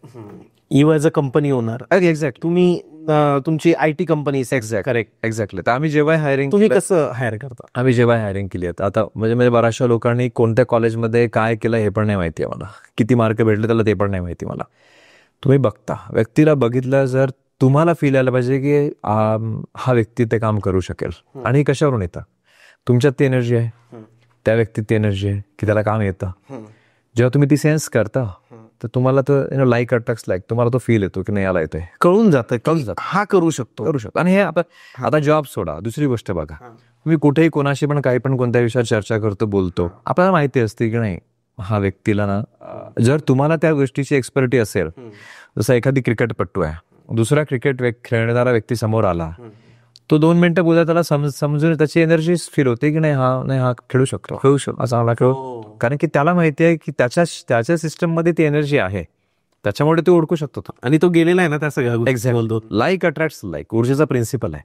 You as a company owner, exact, तुम्ही तुमची IT कंपनी. एक्झॅक्टली. तर आम्ही जेव्हा हायरिंग, तुम्ही कसं हायर करता? आम्ही जेव्हा हायरिंग केली आहे आता, म्हणजे बऱ्याचशा लोकांनी कोणत्या कॉलेजमध्ये काय केलं हे पण नाही माहिती आहे मला, किती मार्क भेटले त्याला ते पण नाही माहिती मला. तुम्ही बघता, व्यक्तीला बघितलं, जर तुम्हाला फील आलं पाहिजे की हा व्यक्ती ते काम करू शकेल, आणि कशावरून येतं, तुमच्यात ती एनर्जी आहे, त्या व्यक्तीत ती एनर्जी आहे की त्याला काम येतं. जेव्हा तुम्ही ती सेन्स करता तर तुम्हाला तो लाईक अटॅक्स लाईक, तुम्हाला तो फील येतो की नाही याला येतोय, कळून जातं हा करू शकतो. आणि हे आता जॉब सोडा, दुसरी गोष्ट बघा, तुम्ही कुठेही कोणाशी पण काही पण कोणत्या विषयावर चर्चा करतो, बोलतो, आपल्याला माहिती असते की नाही हा व्यक्तीला ना, जर तुम्हाला त्या गोष्टीची एक्सपर्टी असेल, जसं एखादी क्रिकेटपट्टू आहे, दुसरा क्रिकेट खेळणारा व्यक्ती समोर आला, तो 2 मिनिटं बोलला, त्याला समजून त्याची एनर्जी फील होते की नाही हा खेळू शकतो, चांगला खेळू, कारण की त्याला माहिती आहे की त्याच्या सिस्टम मध्ये ती एनर्जी आहे. त्याच्यामुळे ते ओळखू शकतो तो. आणि तो गेलेला आहे ना त्या सगळ्या गोष्टी बोलतो. लाईक अट्रॅक्ट्स लाईक, ऊर्जेचा प्रिन्सिपल आहे.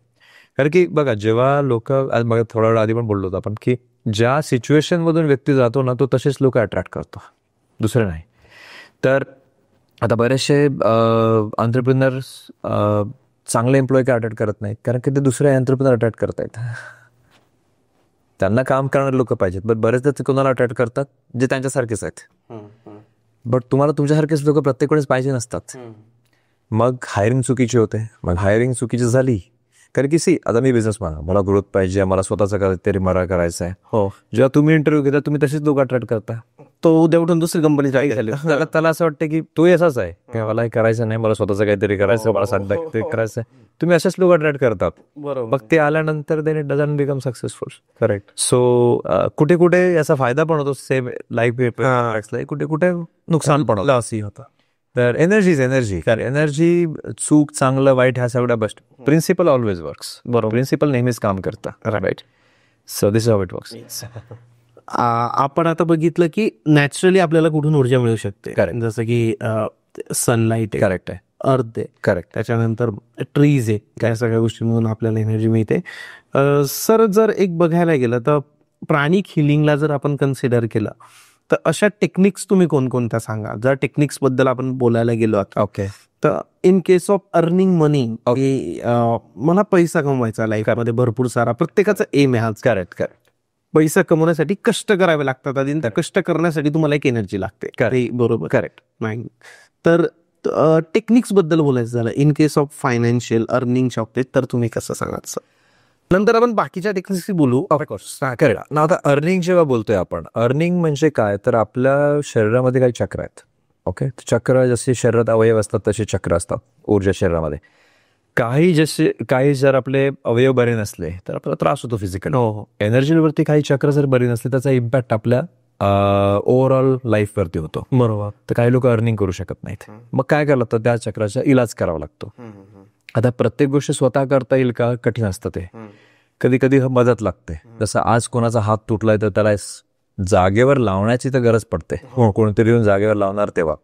कारण की बघा, जेव्हा लोक, मग थोडा वेळ आधी पण बोललो होतो आपण, की ज्या सिच्युएशन मधून व्यक्ती जातो ना, तो तसेच लोक अट्रॅक्ट करतो, दुसरे नाही. तर आता बरेचसे एंटरप्रेन्योर्स चांगले एम्प्लॉय का अट्रॅक्ट करत नाहीत, कारण की ते दुसरे एंटरप्रेन्योर अट्रॅक्ट करतायत. त्यांना काम करणारे लोक पाहिजेत, पण बरेचदा ते कोणाला अट्रॅक्ट करतात, जे त्यांच्यासारखेच आहेत. बट तुम्हाला तुमच्यासारखेच लोक प्रत्येक वेळेस पाहिजे नसतात. मग हायरिंग चुकीची होते. मग हायरिंग चुकीची झाली, कारण की आता मी बिझनेसमॅन, मला ग्रोथ पाहिजे, मला स्वतःचा काहीतरी मला करायचं आहे. हो, जेव्हा तुम्ही इंटरव्ह्यू घेता, तुम्ही तसेच लोक अट्रॅक्ट करता. तो उद्या उठून दुसरी कंपनी झाली, त्याला असं वाटतं की तो असाच आहे, की मला हे करायचं नाही, मला स्वतःचं काहीतरी करायचं, मला सांगता ते करायचं आहे. तुम्ही असेच लोक अट्रॅक्ट करतात. बरोबर. मग ते आल्यानंतर then it doesn't become successful. Correct. So कुठे कुठे याचा फायदा पण होतो, सेम लाईफ कुठे कुठे नुकसान पण होतं. तर एनर्जी चूक चांगलं वाईट ह्या सगळ्या बेस्ट प्रिन्सिपल ऑलवेज वर्क्स. बरोबर, प्रिन्सिपल नेहमीच काम करतं. Right. So this how it works. आपण आता बघितलं की नॅचरली आपल्याला कुठून ऊर्जा मिळू शकते. Correct. जसं की सनलाईट आहे, करेक्ट आहे, अर्थ आहे, करेक्ट. त्याच्यानंतर ट्रीज आहे, त्या सगळ्या गोष्टींमधून आपल्याला एनर्जी मिळते. सर, जर एक बघायला गेलं तर प्राणिक हिलिंगला जर आपण कन्सिडर केलं तर अशा टेक्निक्स तुम्ही कोणकोणत्या सांगा, जर टेक्निक्स बद्दल आपण बोलायला गेलो आता. ओके. तर इन केस ऑफ अर्निंग मनी, मला पैसा कमवायचा लाईफमध्ये भरपूर सारा, प्रत्येकाचा एम आहे हाच. करेक्ट. करेक्ट. पैसा कमवण्यासाठी कष्ट करावे लागतात आणि त्या कष्ट करण्यासाठी तुम्हाला एक एनर्जी लागते. बरोबर. करेक्ट. नाही तर टेक्निक्स बद्दल बोलायचं झालं इन केस ऑफ फायनान्शियल अर्निंगच्या बाबतीत, तर तुम्ही कसं सांगाल? नंतर आपण बाकीच्या टेक्निक्स बोलू. ऑफकोर्स. करेक्ट ना. आता अर्निंग जेव्हा बोलतोय आपण, अर्निंग म्हणजे काय, तर आपल्या शरीरामध्ये काही चक्र आहेत. ओके. चक्र जसे शरीरात अवयव असतात तसे चक्र असतात ऊर्जा शरीरामध्ये. काही जर आपले अवयव बरे नसले तर आपल्याला त्रास होतो फिजिकल. एनर्जीवरती काही चक्र जर बरे नसले, त्याचा इम्पॅक्ट आपल्या ओव्हरऑल लाईफवरती होतो. बरोबर. तर काही लोक अर्निंग करू शकत नाहीत. मग काय करावं लागतं, त्या चक्राचा इलाज करावा लागतो. आता प्रत्येक गोष्ट स्वतः करता येईल का, कठीण असतं ते. कधी कधी मदत लागते. जसं आज कोणाचा हात तुटलाय तर त्याला जागेवर लावण्याची तर गरज पडते, कोणतरी येऊन जागेवर लावणार तेव्हा.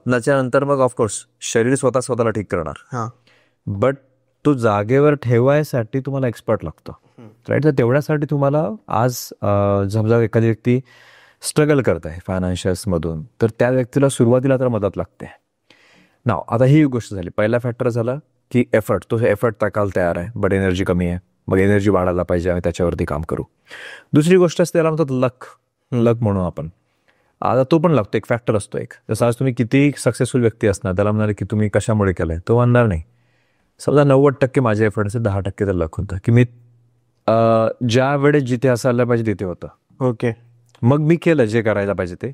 त्याच्यानंतर मग ऑफकोर्स शरीर स्वतःला ठीक करणार. बट तो जागेवर ठेवायसाठी तुम्हाला एक्सपर्ट लागतो. राईट. तर तेवढ्यासाठी तुम्हाला आज समजा एखादी व्यक्ती स्ट्रगल करत आहे फायनान्शियल्स मधून, तर त्या व्यक्तीला सुरुवातीला तर मदत लागते. नाव आता ही गोष्ट झाली. पहिला फॅक्टर झाला की एफर्ट. तो एफर्ट टाकायला तयार आहे, बट एनर्जी कमी आहे. मग एनर्जी वाढायला पाहिजे, आम्ही त्याच्यावरती काम करू. दुसरी गोष्ट असते, त्याला म्हणतात लक म्हणून आपण. आता तो पण लागतो, एक फॅक्टर असतो एक. जसं आज तुम्ही किती सक्सेसफुल व्यक्ती असणार, त्याला म्हणणार की तुम्ही कशामुळे केलंय, तो म्हणणार नाही. समजा 90% माझे एफर्ट असेल, 10% तर लक होतं, की मी ज्या वेळेस जिथे असायला पाहिजे तिथे होतं. ओके. मग मी केलं जे करायला पाहिजे ते,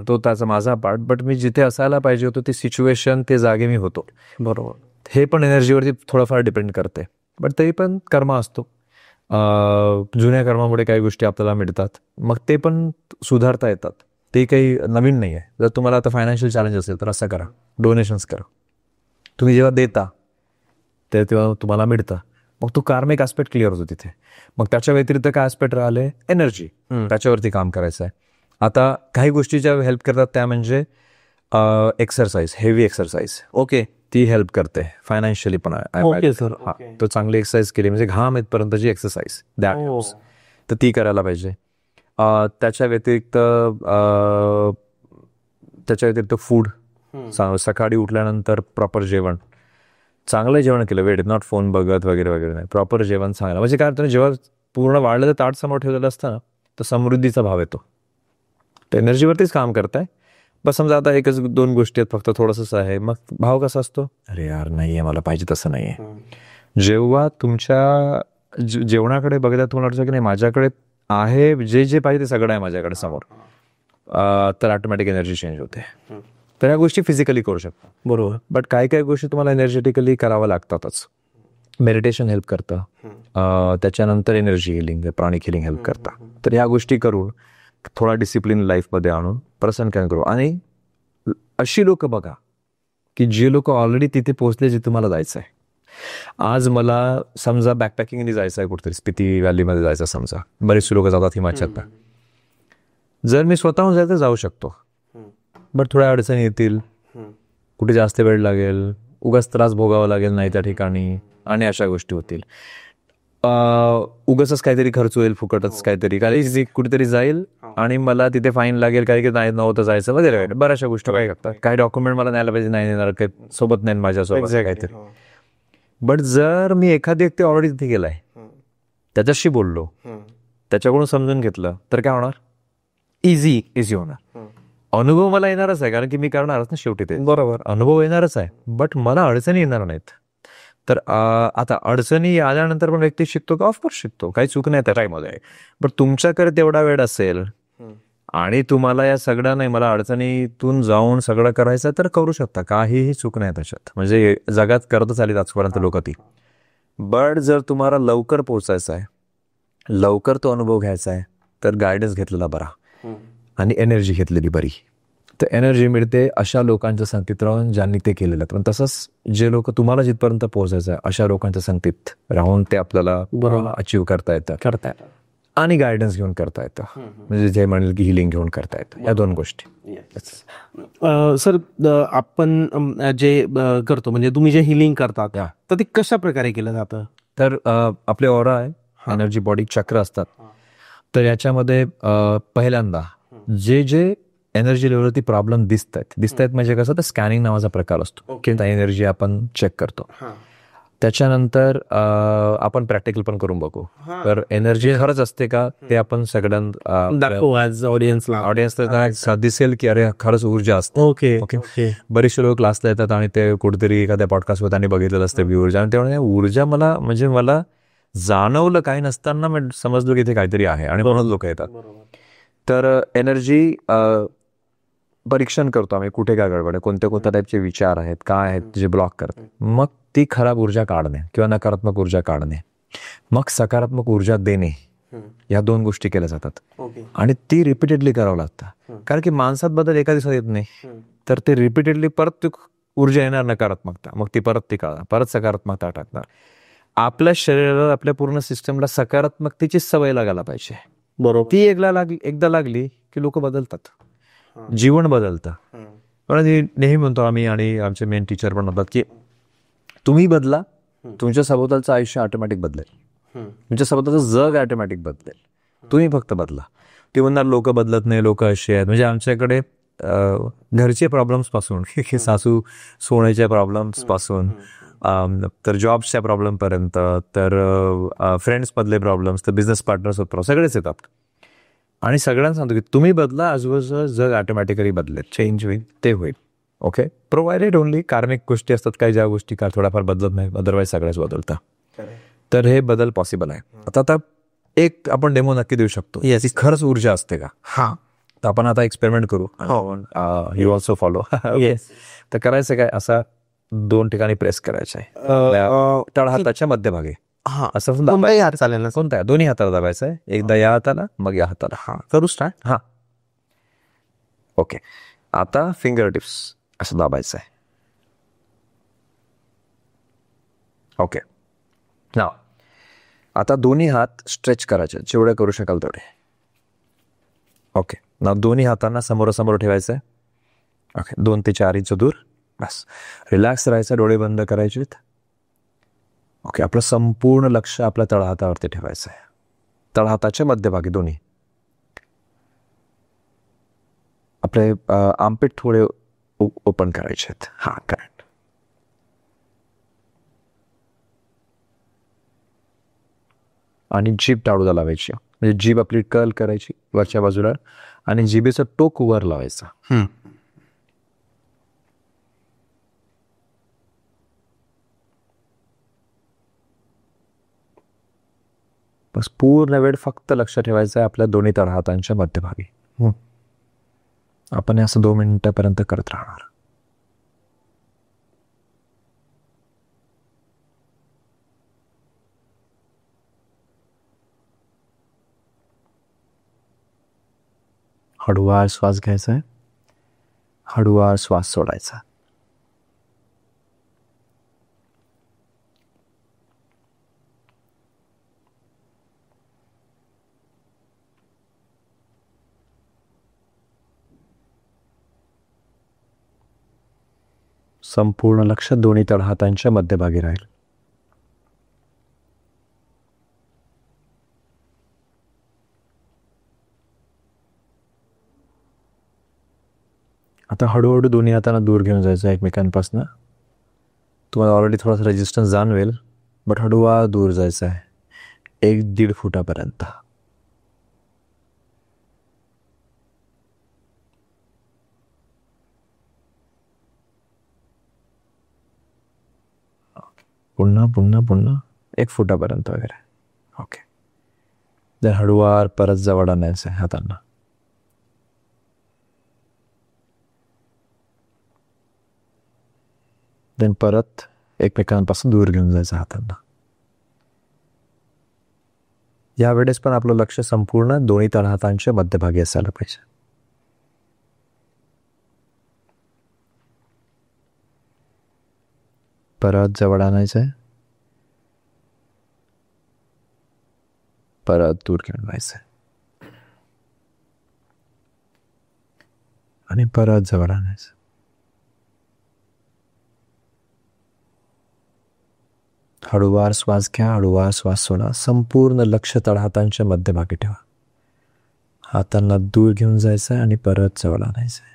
तो त्याचा माझा पार्ट. बट मी जिथे असायला पाहिजे होतो ते सिच्युएशन, ते जागे मी होतो. बरोबर. हे पण एनर्जीवरती थोडंफार डिपेंड करते. बट तरी पण कर्म असतो. जुन्या कर्मामुळे काही गोष्टी आपल्याला मिळतात, मग ते पण सुधारता येतात. ते काही नवीन नाही आहे. जर तुम्हाला आता फायनान्शियल चॅलेंज असेल तर असं करा, डोनेशन्स करा. तुम्ही जेव्हा देता तेव्हा तुम्हाला मिळतं. मग तो कार्मिक ऍस्पेक्ट क्लिअर होतो तिथे. मग त्याच्या व्यतिरिक्त काय ऍस्पेक्ट राहिले, एनर्जी, त्याच्यावरती काम करायचं आहे. आता काही गोष्टी ज्या हेल्प करतात त्या म्हणजे एक्सरसाइज, हेवी एक्सरसाइज. ओके. ती हेल्प करते फायनान्शियली पण. तो चांगली एक्सरसाइज केली म्हणजे घाम येतपर्यंतची एक्सरसाइज, दॅट तर ती करायला पाहिजे. त्याच्या व्यतिरिक्त फूड, सकाळी उठल्यानंतर प्रॉपर जेवण, चांगलं जेवण केलं, वेट नॉट फोन बघत वगैरे वगैरे नाही, प्रॉपर जेवण चांगलं. म्हणजे काय तुम्ही जेव्हा पूर्ण वाढलं तर ताट समोर ठेवलेलं असतं ना, तर समृद्धीचा भाव येतो. तर एनर्जीवरतीच काम करताय. बस समजा आता एकच दोन गोष्टी आहेत फक्त, थोडंसं आहे, मग भाव कसा असतो, अरे यार नाहीये, मला पाहिजे तसं नाहीये. जेव्हा तुमच्या जेवणाकडे बघता तुम्हाला वाटतं की नाही माझ्याकडे आहे, जे पाहिजे ते सगळं आहे माझ्याकडे समोर, तर ऑटोमॅटिक एनर्जी चेंज होते. तर या गोष्टी फिजिकली करू शकता. बरोबर. बट काही गोष्टी तुम्हाला एनर्जेटिकली कराव्या लागतातच. मेडिटेशन हेल्प करतं, त्याच्यानंतर एनर्जी हिलिंग, प्राणिक हिलिंग हेल्प करतं. तर ह्या गोष्टी करून थोडा डिसिप्लिन लाईफमध्ये आणून प्रसन्न काय करू. आणि अशी लोक बघा की जे लोक ऑलरेडी तिथे पोहोचले जे तुम्हाला जायचं आहे. आज मला समजा बॅकपॅकिंगने जायचं आहे कुठेतरी, स्पिती व्हॅलीमध्ये जायचं समजा, बरेचसे लोक जातात हिमाचलला. जर मी स्वतःहून जायचं जाऊ शकतो, बट थोड्या अडचणी येतील, कुठे जास्त वेळ लागेल, उगाच त्रास भोगावा लागेल नाही त्या ठिकाणी, आणि अशा गोष्टी होतील. उगाचच काहीतरी खर्च होईल, फुकटच काहीतरी, काही कुठेतरी जाईल आणि मला तिथे फाईन लागेल, काही नाही नव्हतं जायचं वगैरे, बऱ्याचशा गोष्टी काय करतात. काही डॉक्युमेंट मला न्यायला पाहिजे, नाही नेणार, काही सोबत नाही माझ्यासोबत काहीतरी. बट जर मी एखादी व्यक्ती ऑलरेडी तिथे गेलाय, त्याच्याशी बोललो, त्याच्याकडून समजून घेतलं, तर काय होणार, इझी होणार. अनुभव मला येणारच आहे, कारण की मी करणारच ना शेवटी ते, बरोबर, अनुभव येणारच आहे, बट मला अडचणी येणार नाहीत. तर आता अडचणी आल्यानंतर पण व्यक्ती शिकतो का, ऑफकोर्स शिकतो, काही चूक नाही त्या टाईममध्ये. पण तुमच्याकडे तेवढा वेळ असेल आणि तुम्हाला या सगळ्या नाही, मला अडचणीतून जाऊन सगळं करायचं, तर करू शकता, काहीही चूक नाही त्याच्यात. म्हणजे जगात करतच आली आजपर्यंत लोक ती. बट जर तुम्हाला लवकर पोहोचायचं आहे, लवकर तो अनुभव घ्यायचा आहे, तर गायडन्स घेतलेला बरा आणि एनर्जी घेतलेली बरी. तर एनर्जी मिळते अशा लोकांच्या संगतीत राहून ज्यांनी ते केलेलं. पण तसंच जे लोक तुम्हाला जिथपर्यंत पोहोचायचं आहे अशा लोकांच्या संगतीत राहून ते आपल्याला बरोबर अचीव्ह करता येतं आणि गायडन्स घेऊन करता येतं. म्हणजे जे म्हणेल की हिलिंग घेऊन करता येतं, या दोन गोष्टी. सर, आपण जे करतो, म्हणजे तुम्ही जे हिलिंग करतात, तर ते कशा प्रकारे केलं जातं? तर आपले ऑरा आहे, एनर्जी बॉडी चक्र असतात. तर याच्यामध्ये पहिल्यांदा जे जे एनर्जी लेवलवरती प्रॉब्लेम दिसत आहेत म्हणजे कसं, तर स्कॅनिंग नावाचा प्रकार असतो की एनर्जी आपण चेक करतो. त्याच्यानंतर आपण प्रॅक्टिकल पण करून बघू, तर एनर्जी खरंच असते का ते आपण सगळ्यांना ऑडियन्सला दिसेल की अरे खरंच ऊर्जा असते. ओके. बरेचसे लोक क्लासला येतात आणि ते कुठेतरी एखाद्या पॉडकास्टवर त्यांनी बघितलेलं असतं ऊर्जा, आणि तेव्हा ऊर्जा मला जाणवलं काही नसताना समजलो की इथे काहीतरी आहे, आणि म्हणून लोक येतात. तर एनर्जी परीक्षण करतो आम्ही, कुठे काय गडबड आहे, कोणत्या टाईपचे विचार आहेत, काय आहेत जे ब्लॉक करतात, मग ती खराब ऊर्जा काढणे किंवा नकारात्मक ऊर्जा काढणे, मग सकारात्मक ऊर्जा देणे, या दोन गोष्टी केल्या जातात. आणि ती रिपीटेडली करावं लागतं, कारण की माणसात बदल एका दिवसात येत नाही. तर ते रिपीटेडली परत ऊर्जा येणार नकारात्मकता, मग ती काढणार, परत सकारात्मकता टाकणार. आपल्या शरीराला, आपल्या पूर्ण सिस्टमला सकारात्मकतेची सवय लागायला पाहिजे. बरोबर. ती एकदा लागली की लोक बदलतात, जीवन बदलतं. नेहमी म्हणतो आम्ही, आणि आमचे मेन टीचर पण म्हणतात की तुम्ही बदला, तुमच्या सभोवतालचं आयुष्य ऑटोमॅटिक बदलेल, तुमच्या सभोवतालचं जग ऑटोमॅटिक बदलेल, तुम्ही फक्त बदला. ते म्हणणार लोक बदलत नाही, लोक असे आहेत. म्हणजे आमच्याकडे घरचे प्रॉब्लेम्स पासून सासू सोन्याच्या प्रॉब्लेम्स पासून, तर जॉब्सच्या प्रॉब्लेम पर्यंत, तर फ्रेंड्स मधले प्रॉब्लेम्स, तर बिझनेस पार्टनर्स सगळेच येतात. आणि सगळ्यांना सांगतो की तुम्ही बदला, आजूबाजूचं जग ऑटोमॅटिकली बदलेल, चेंज होईल, ते होईल. ओके, प्रोव्हायडेड ओनली कार्मिक गोष्टी असतात काही, ज्या गोष्टी का थोड्याफार बदलत नाही, अदरवाईज सगळ्याच बदलतात. तर हे बदल पॉसिबल आहे. आता एक आपण डेमो नक्की देऊ शकतो, याची खरंच ऊर्जा असते का. तर आपण आता एक्सपेरिमेंट करू, यू ऑल्सो फॉलो. तर करायचं काय, असा 2 ठिकाणी प्रेस करायचं आहे, तळहाताच्या मध्यभागी. असं हात चालेल ना, कोणता आहे, दोन्ही हाताला दाबायचं आहे, एकदा या हाताला मग या हाताला. करू स्टार्ट. ओके. आता फिंगर टिप्स असं दाबायचं आहे. ओके. नाव आता दोन्ही हात स्ट्रेच करायचे, जेवढे करू शकाल तेवढे. ओके. नाव दोन्ही हातांना समोरासमोर ठेवायचं आहे. ओके, 2 ते 4 इंच दूर, बस. रिलॅक्स राहायचं, डोळे बंद करायचे. ओके, आपलं संपूर्ण लक्ष आपल्या तळहातावरती ठेवायचं आहे, तळहाताच्या मध्यभागी दोन्ही. आपले आर्मपिट थोडे ओपन करायचे आहेत. करेक्ट. आणि जीभ टाळूला लावायची, म्हणजे जीभ आपली कर्ल करायची वरच्या बाजूला, आणि जिभेचं टोक वर लावायचं. बस, पूर्ण वेळ फक्त लक्ष ठेवायचं आहे आपल्या दोन्ही तळहातांच्या मध्यभागी. आपण असं 2 मिनिटापर्यंत करत राहणार. हळूवार श्वास घ्यायचा आहे, हळूवार श्वास सोडायचा. संपूर्ण लक्ष दोन्ही तळहातांच्या मध्यभागी राहील. आता हळूहळू दोन्ही हातांना दूर घेऊन जायचं एकमेकांपासून. तुम्हाला ऑलरेडी थोडासा रेजिस्टन्स जाणवेल, बट हळूवार दूर जायचं आहे 1-1.5 फुटापर्यंत. पुन्हा पुन्हा पुन्हा 1 फुटापर्यंत वगैरे. ओके. जर हळूवार परत जवळ आणायचं आहे हातांना. देन परत एकमेकांपासून दूर घेऊन जायचं हातांना. यावेळेस पण आपलं लक्ष संपूर्ण दोन्ही तळहातांच्या मध्यभागी असायला पाहिजे. परत जवळ आणायचं आहे, परत दूर घेऊन जायचं आणि परत जवळ आणायचं. हळूवार श्वास घ्या, हळूवार श्वास सोडा. संपूर्ण लक्ष तळहातांच्या मध्यभागी ठेवा. हातांना दूर घेऊन जायचं आहे आणि परत जवळ आणायचं आहे.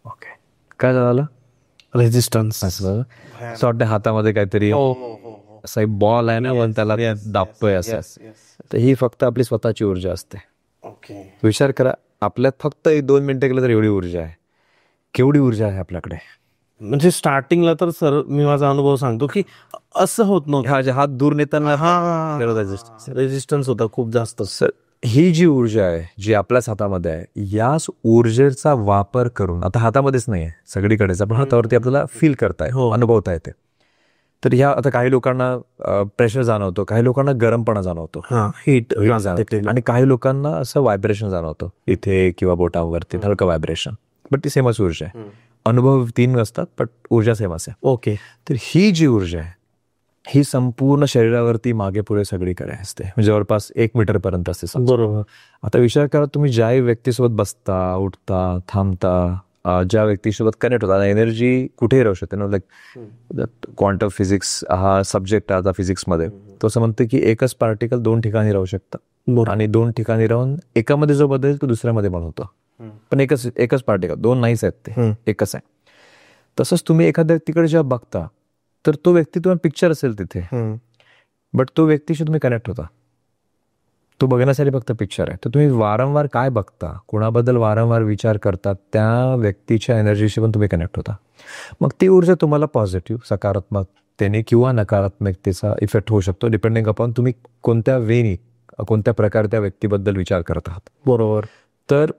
ओके. काय झालं? रेजिस्टन्स. असं वाटतं हातामध्ये काहीतरी असा एक बॉल आहे ना, पण त्याला दाबतोय असं. तर ही फक्त आपली स्वतःची ऊर्जा असते. ओके. विचार करा, आपल्यात फक्त 2 मिनिटं गेलं तर एवढी ऊर्जा आहे. केवढी ऊर्जा आहे आपल्याकडे. म्हणजे स्टार्टिंगला तर सर मी माझा अनुभव सांगतो की असं होत नव्हतं. हात दूर नेताना रेजिस्टन्स होता खूप जास्त. सर, ही जी ऊर्जा आहे जी आपल्याच हातामध्ये आहे, याच ऊर्जेचा वापर करून, आता हातामध्येच नाही आहे, सगळीकडेच आपण हातावरती आपल्याला फील करताय, अनुभवता येते. तर ह्या आता काही लोकांना प्रेशर जाणवतो, काही लोकांना गरमपणा जाणवतो, हीट जाणवतो, आणि काही लोकांना असं व्हायब्रेशन जाणवतं इथे किंवा बोटावरती, हलकं व्हायब्रेशन. बट ती सेमच ऊर्जा आहे. अनुभव 3 असतात, बट ऊर्जा सेमच आहे. ओके. तर ही जी ऊर्जा आहे ही संपूर्ण शरीरावरती मागे पुढे सगळीकडे असते, म्हणजे जवळपास 1 मीटर पर्यंत असते. बरोबर. आता विचार करा, तुम्ही ज्या व्यक्तीसोबत बसता, उठता, थांबता, ज्या व्यक्तीसोबत कनेक्ट होता, एनर्जी कुठेही राहू शकते ना. लाईक क्वांटम फिजिक्स हा सब्जेक्ट आहे आता फिजिक्समध्ये, तो असं म्हणतो की एकच पार्टिकल 2 ठिकाणी राहू शकतं, आणि 2 ठिकाणी राहून एकामध्ये जो बदल तो दुसऱ्यामध्ये पण होतो. पण एकच पार्टिकल, 2 नाहीच आहेत, ते एकच आहे. तसंच तुम्ही एखाद्या व्यक्तीकडे जेव्हा बघता, तर तो व्यक्ती तुम्हाला पिक्चर असेल तिथे, बट तो व्यक्तीशी तुम्ही कनेक्ट होता. तो बघण्यासाठी फक्त पिक्चर आहे. तर तुम्ही वारंवार काय बघता, कोणाबद्दल वारंवार विचार करता, त्या व्यक्तीच्या एनर्जीशी पण तुम्ही कनेक्ट होता. मग ती ऊर्जा तुम्हाला पॉझिटिव्ह, सकारात्मकतेने किंवा नकारात्मकतेचा इफेक्ट होऊ शकतो, डिपेंडिंग अपॉन तुम्ही कोणत्या वेनी, कोणत्या प्रकारे त्या व्यक्तीबद्दल विचार करत आहात. बरोबर. तर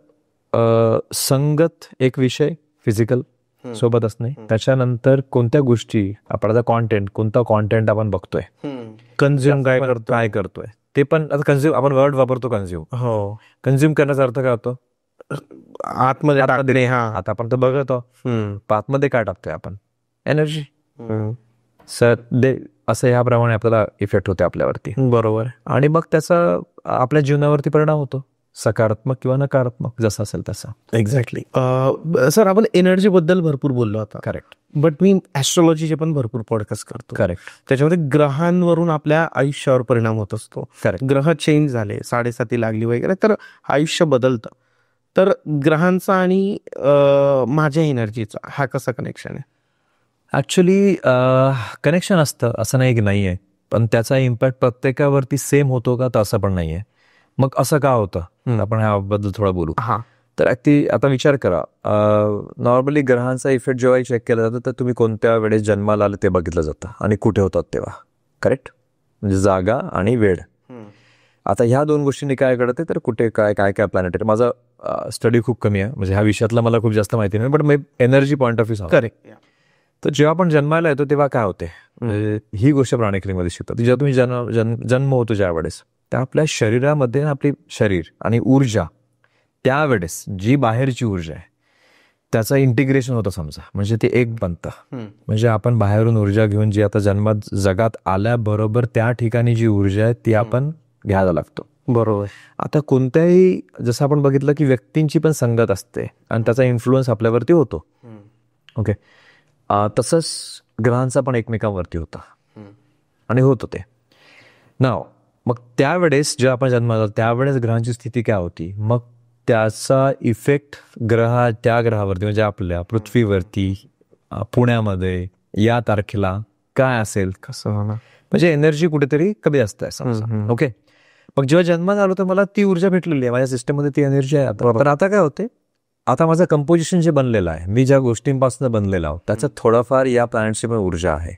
संगत एक विषय, फिजिकल सोबत असणे, त्याच्यानंतर कोणत्या गोष्टी, आपला कोणता कॉन्टेंट आपण बघतोय, कन्झ्युम काय करतोय, ते पण. आता कन्झ्युम आपण वर्ड वापरतो, कन्झ्युम. हो. कन्झ्युम करण्याचा अर्थ काय होतो? आतमध्ये टाकणे. आता आपण तर बघतो आतमध्ये काय टाकतोय आपण, एनर्जी. सर असं ह्याप्रमाणे आपल्याला इफेक्ट होते आपल्यावरती. बरोबर. आणि मग त्याचा आपल्या जीवनावरती परिणाम होतो, सकारात्मक किंवा नकारात्मक, जसं असेल तसा. एक्झॅक्टली. सर, आपण एनर्जी बद्दल भरपूर बोललो आता. करेक्ट. बट मी ॲस्ट्रॉलॉजीचे पण भरपूर पॉडकास्ट करतो. करेक्ट. त्याच्यामध्ये ग्रहांवरून आपल्या आयुष्यावर परिणाम होत असतो. करेक्ट. ग्रह चेंज झाले, 7.5 लागली वगैरे, तर आयुष्य बदलतं. तर ग्रहांचा आणि माझ्या एनर्जीचा हा कसा कनेक्शन आहे? ॲक्च्युली कनेक्शन असतं, असं नाही की नाही आहे, पण त्याचा इम्पॅक्ट प्रत्येकावरती सेम होतो का, तर असं पण नाही आहे. मग असं का होतं, आपण ह्याबद्दल थोडं बोलू. तर आता विचार करा, नॉर्मली ग्रहांचा इफेक्ट जेव्हा चेक केला जातो, तर तुम्ही कोणत्या वेळेस जन्माला आलं ते बघितलं जातं, आणि कुठे होतात तेव्हा. करेक्ट. म्हणजे जागा आणि वेळ. आता ह्या 2 गोष्टींनी काय कळते, तर कुठे काय काय काय प्लॅनेट आहे. माझा स्टडी खूप कमी आहे, म्हणजे ह्या विषयातला मला खूप जास्त माहिती नाही, but me energy point of view सांगतो. करेक्ट. तर जेव्हा आपण जन्माला येतो तेव्हा काय होते, ही गोष्ट प्राणिक मध्ये शिकतात. जेव्हा तुम्ही जन्म होतो ज्या वेळेस, त्या आपल्या शरीरामध्ये आपली शरीर आणि ऊर्जा त्यावेळेस जी बाहेरची ऊर्जा आहे त्याचं इंटिग्रेशन होतं समजा, म्हणजे ते एक बनतं. म्हणजे आपण बाहेरून ऊर्जा घेऊन जी आता जन्मात जगात आल्याबरोबर त्या ठिकाणी जी ऊर्जा आहे ती आपण घ्यायला लागतो. बरोबर. आता कोणत्याही, जसं आपण बघितलं की व्यक्तींची पण संगत असते आणि त्याचा इन्फ्लुएन्स आपल्यावरती होतो. ओके, तसंच ग्रहांचा पण एकमेकांवरती होता आणि होत होते नाव. मग त्यावेळेस जेव्हा आपण जन्माला त्यावेळेस ग्रहांची स्थिती काय होती, मग त्याचा इफेक्ट त्या ग्रहावरती म्हणजे आपल्या पृथ्वीवरती पुण्यामध्ये या तारखेला काय असेल, कसं होणार, म्हणजे एनर्जी कुठेतरी कमी असते समजा. ओके, मग जेव्हा जन्मात आलो तर मला ती ऊर्जा भेटलेली आहे, माझ्या सिस्टममध्ये ती एनर्जी आहे. तर आता काय होते, आता माझं कंपोजिशन जे बनलेलं आहे, मी ज्या गोष्टींपासून बनलेला आहोत त्याचं थोडंफार या प्लॅनेटची पण ऊर्जा आहे.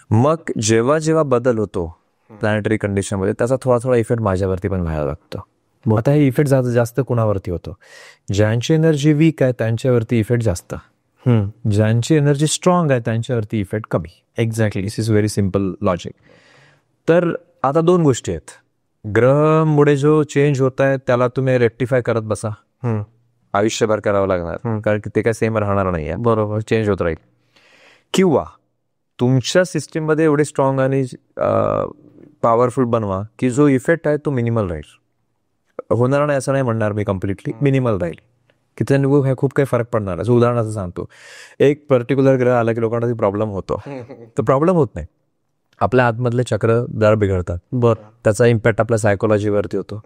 मग जेव्हा जेव्हा बदल होतो प्लॅनेटरी कंडिशनमध्ये त्याचा थोडा थोडा इफेक्ट माझ्यावरती पण व्हायला लागतो. आता हे इफेक्ट जास्त कोणावरती होतो, ज्यांची एनर्जी वीक आहे त्यांच्यावरती इफेक्ट जास्त, ज्यांची एनर्जी स्ट्रॉंग आहे त्यांच्यावरती इफेक्ट कमी. Exactly, this is very simple logic. तर आता दोन गोष्टी आहेत, ग्रहामुळे जो चेंज होत आहे त्याला तुम्ही रेक्टिफाय करत बसा, आयुष्यभर करावं लागणार, कारण की ते काय सेम राहणार नाही आहे. बरोबर, चेंज होत राहील. किंवा तुमच्या सिस्टीममध्ये एवढे स्ट्रॉंग आणि पॉवरफुल बनवा की जो इफेक्ट आहे तो मिनिमल राहील. होणार नाही असं नाही म्हणणार मी, कम्प्लिटली मिनिमल राहील की त्याने खूप काही फरक पडणार आहे. उदाहरणाचं सांगतो, एक पर्टिक्युलर ग्रह आला की लोकांना प्रॉब्लेम होतो, तर प्रॉब्लेम होत नाही, आपल्या आतमधले चक्र दर बिघडतात. बरं, त्याचा इम्पॅक्ट आपल्या सायकोलॉजीवरती होतो.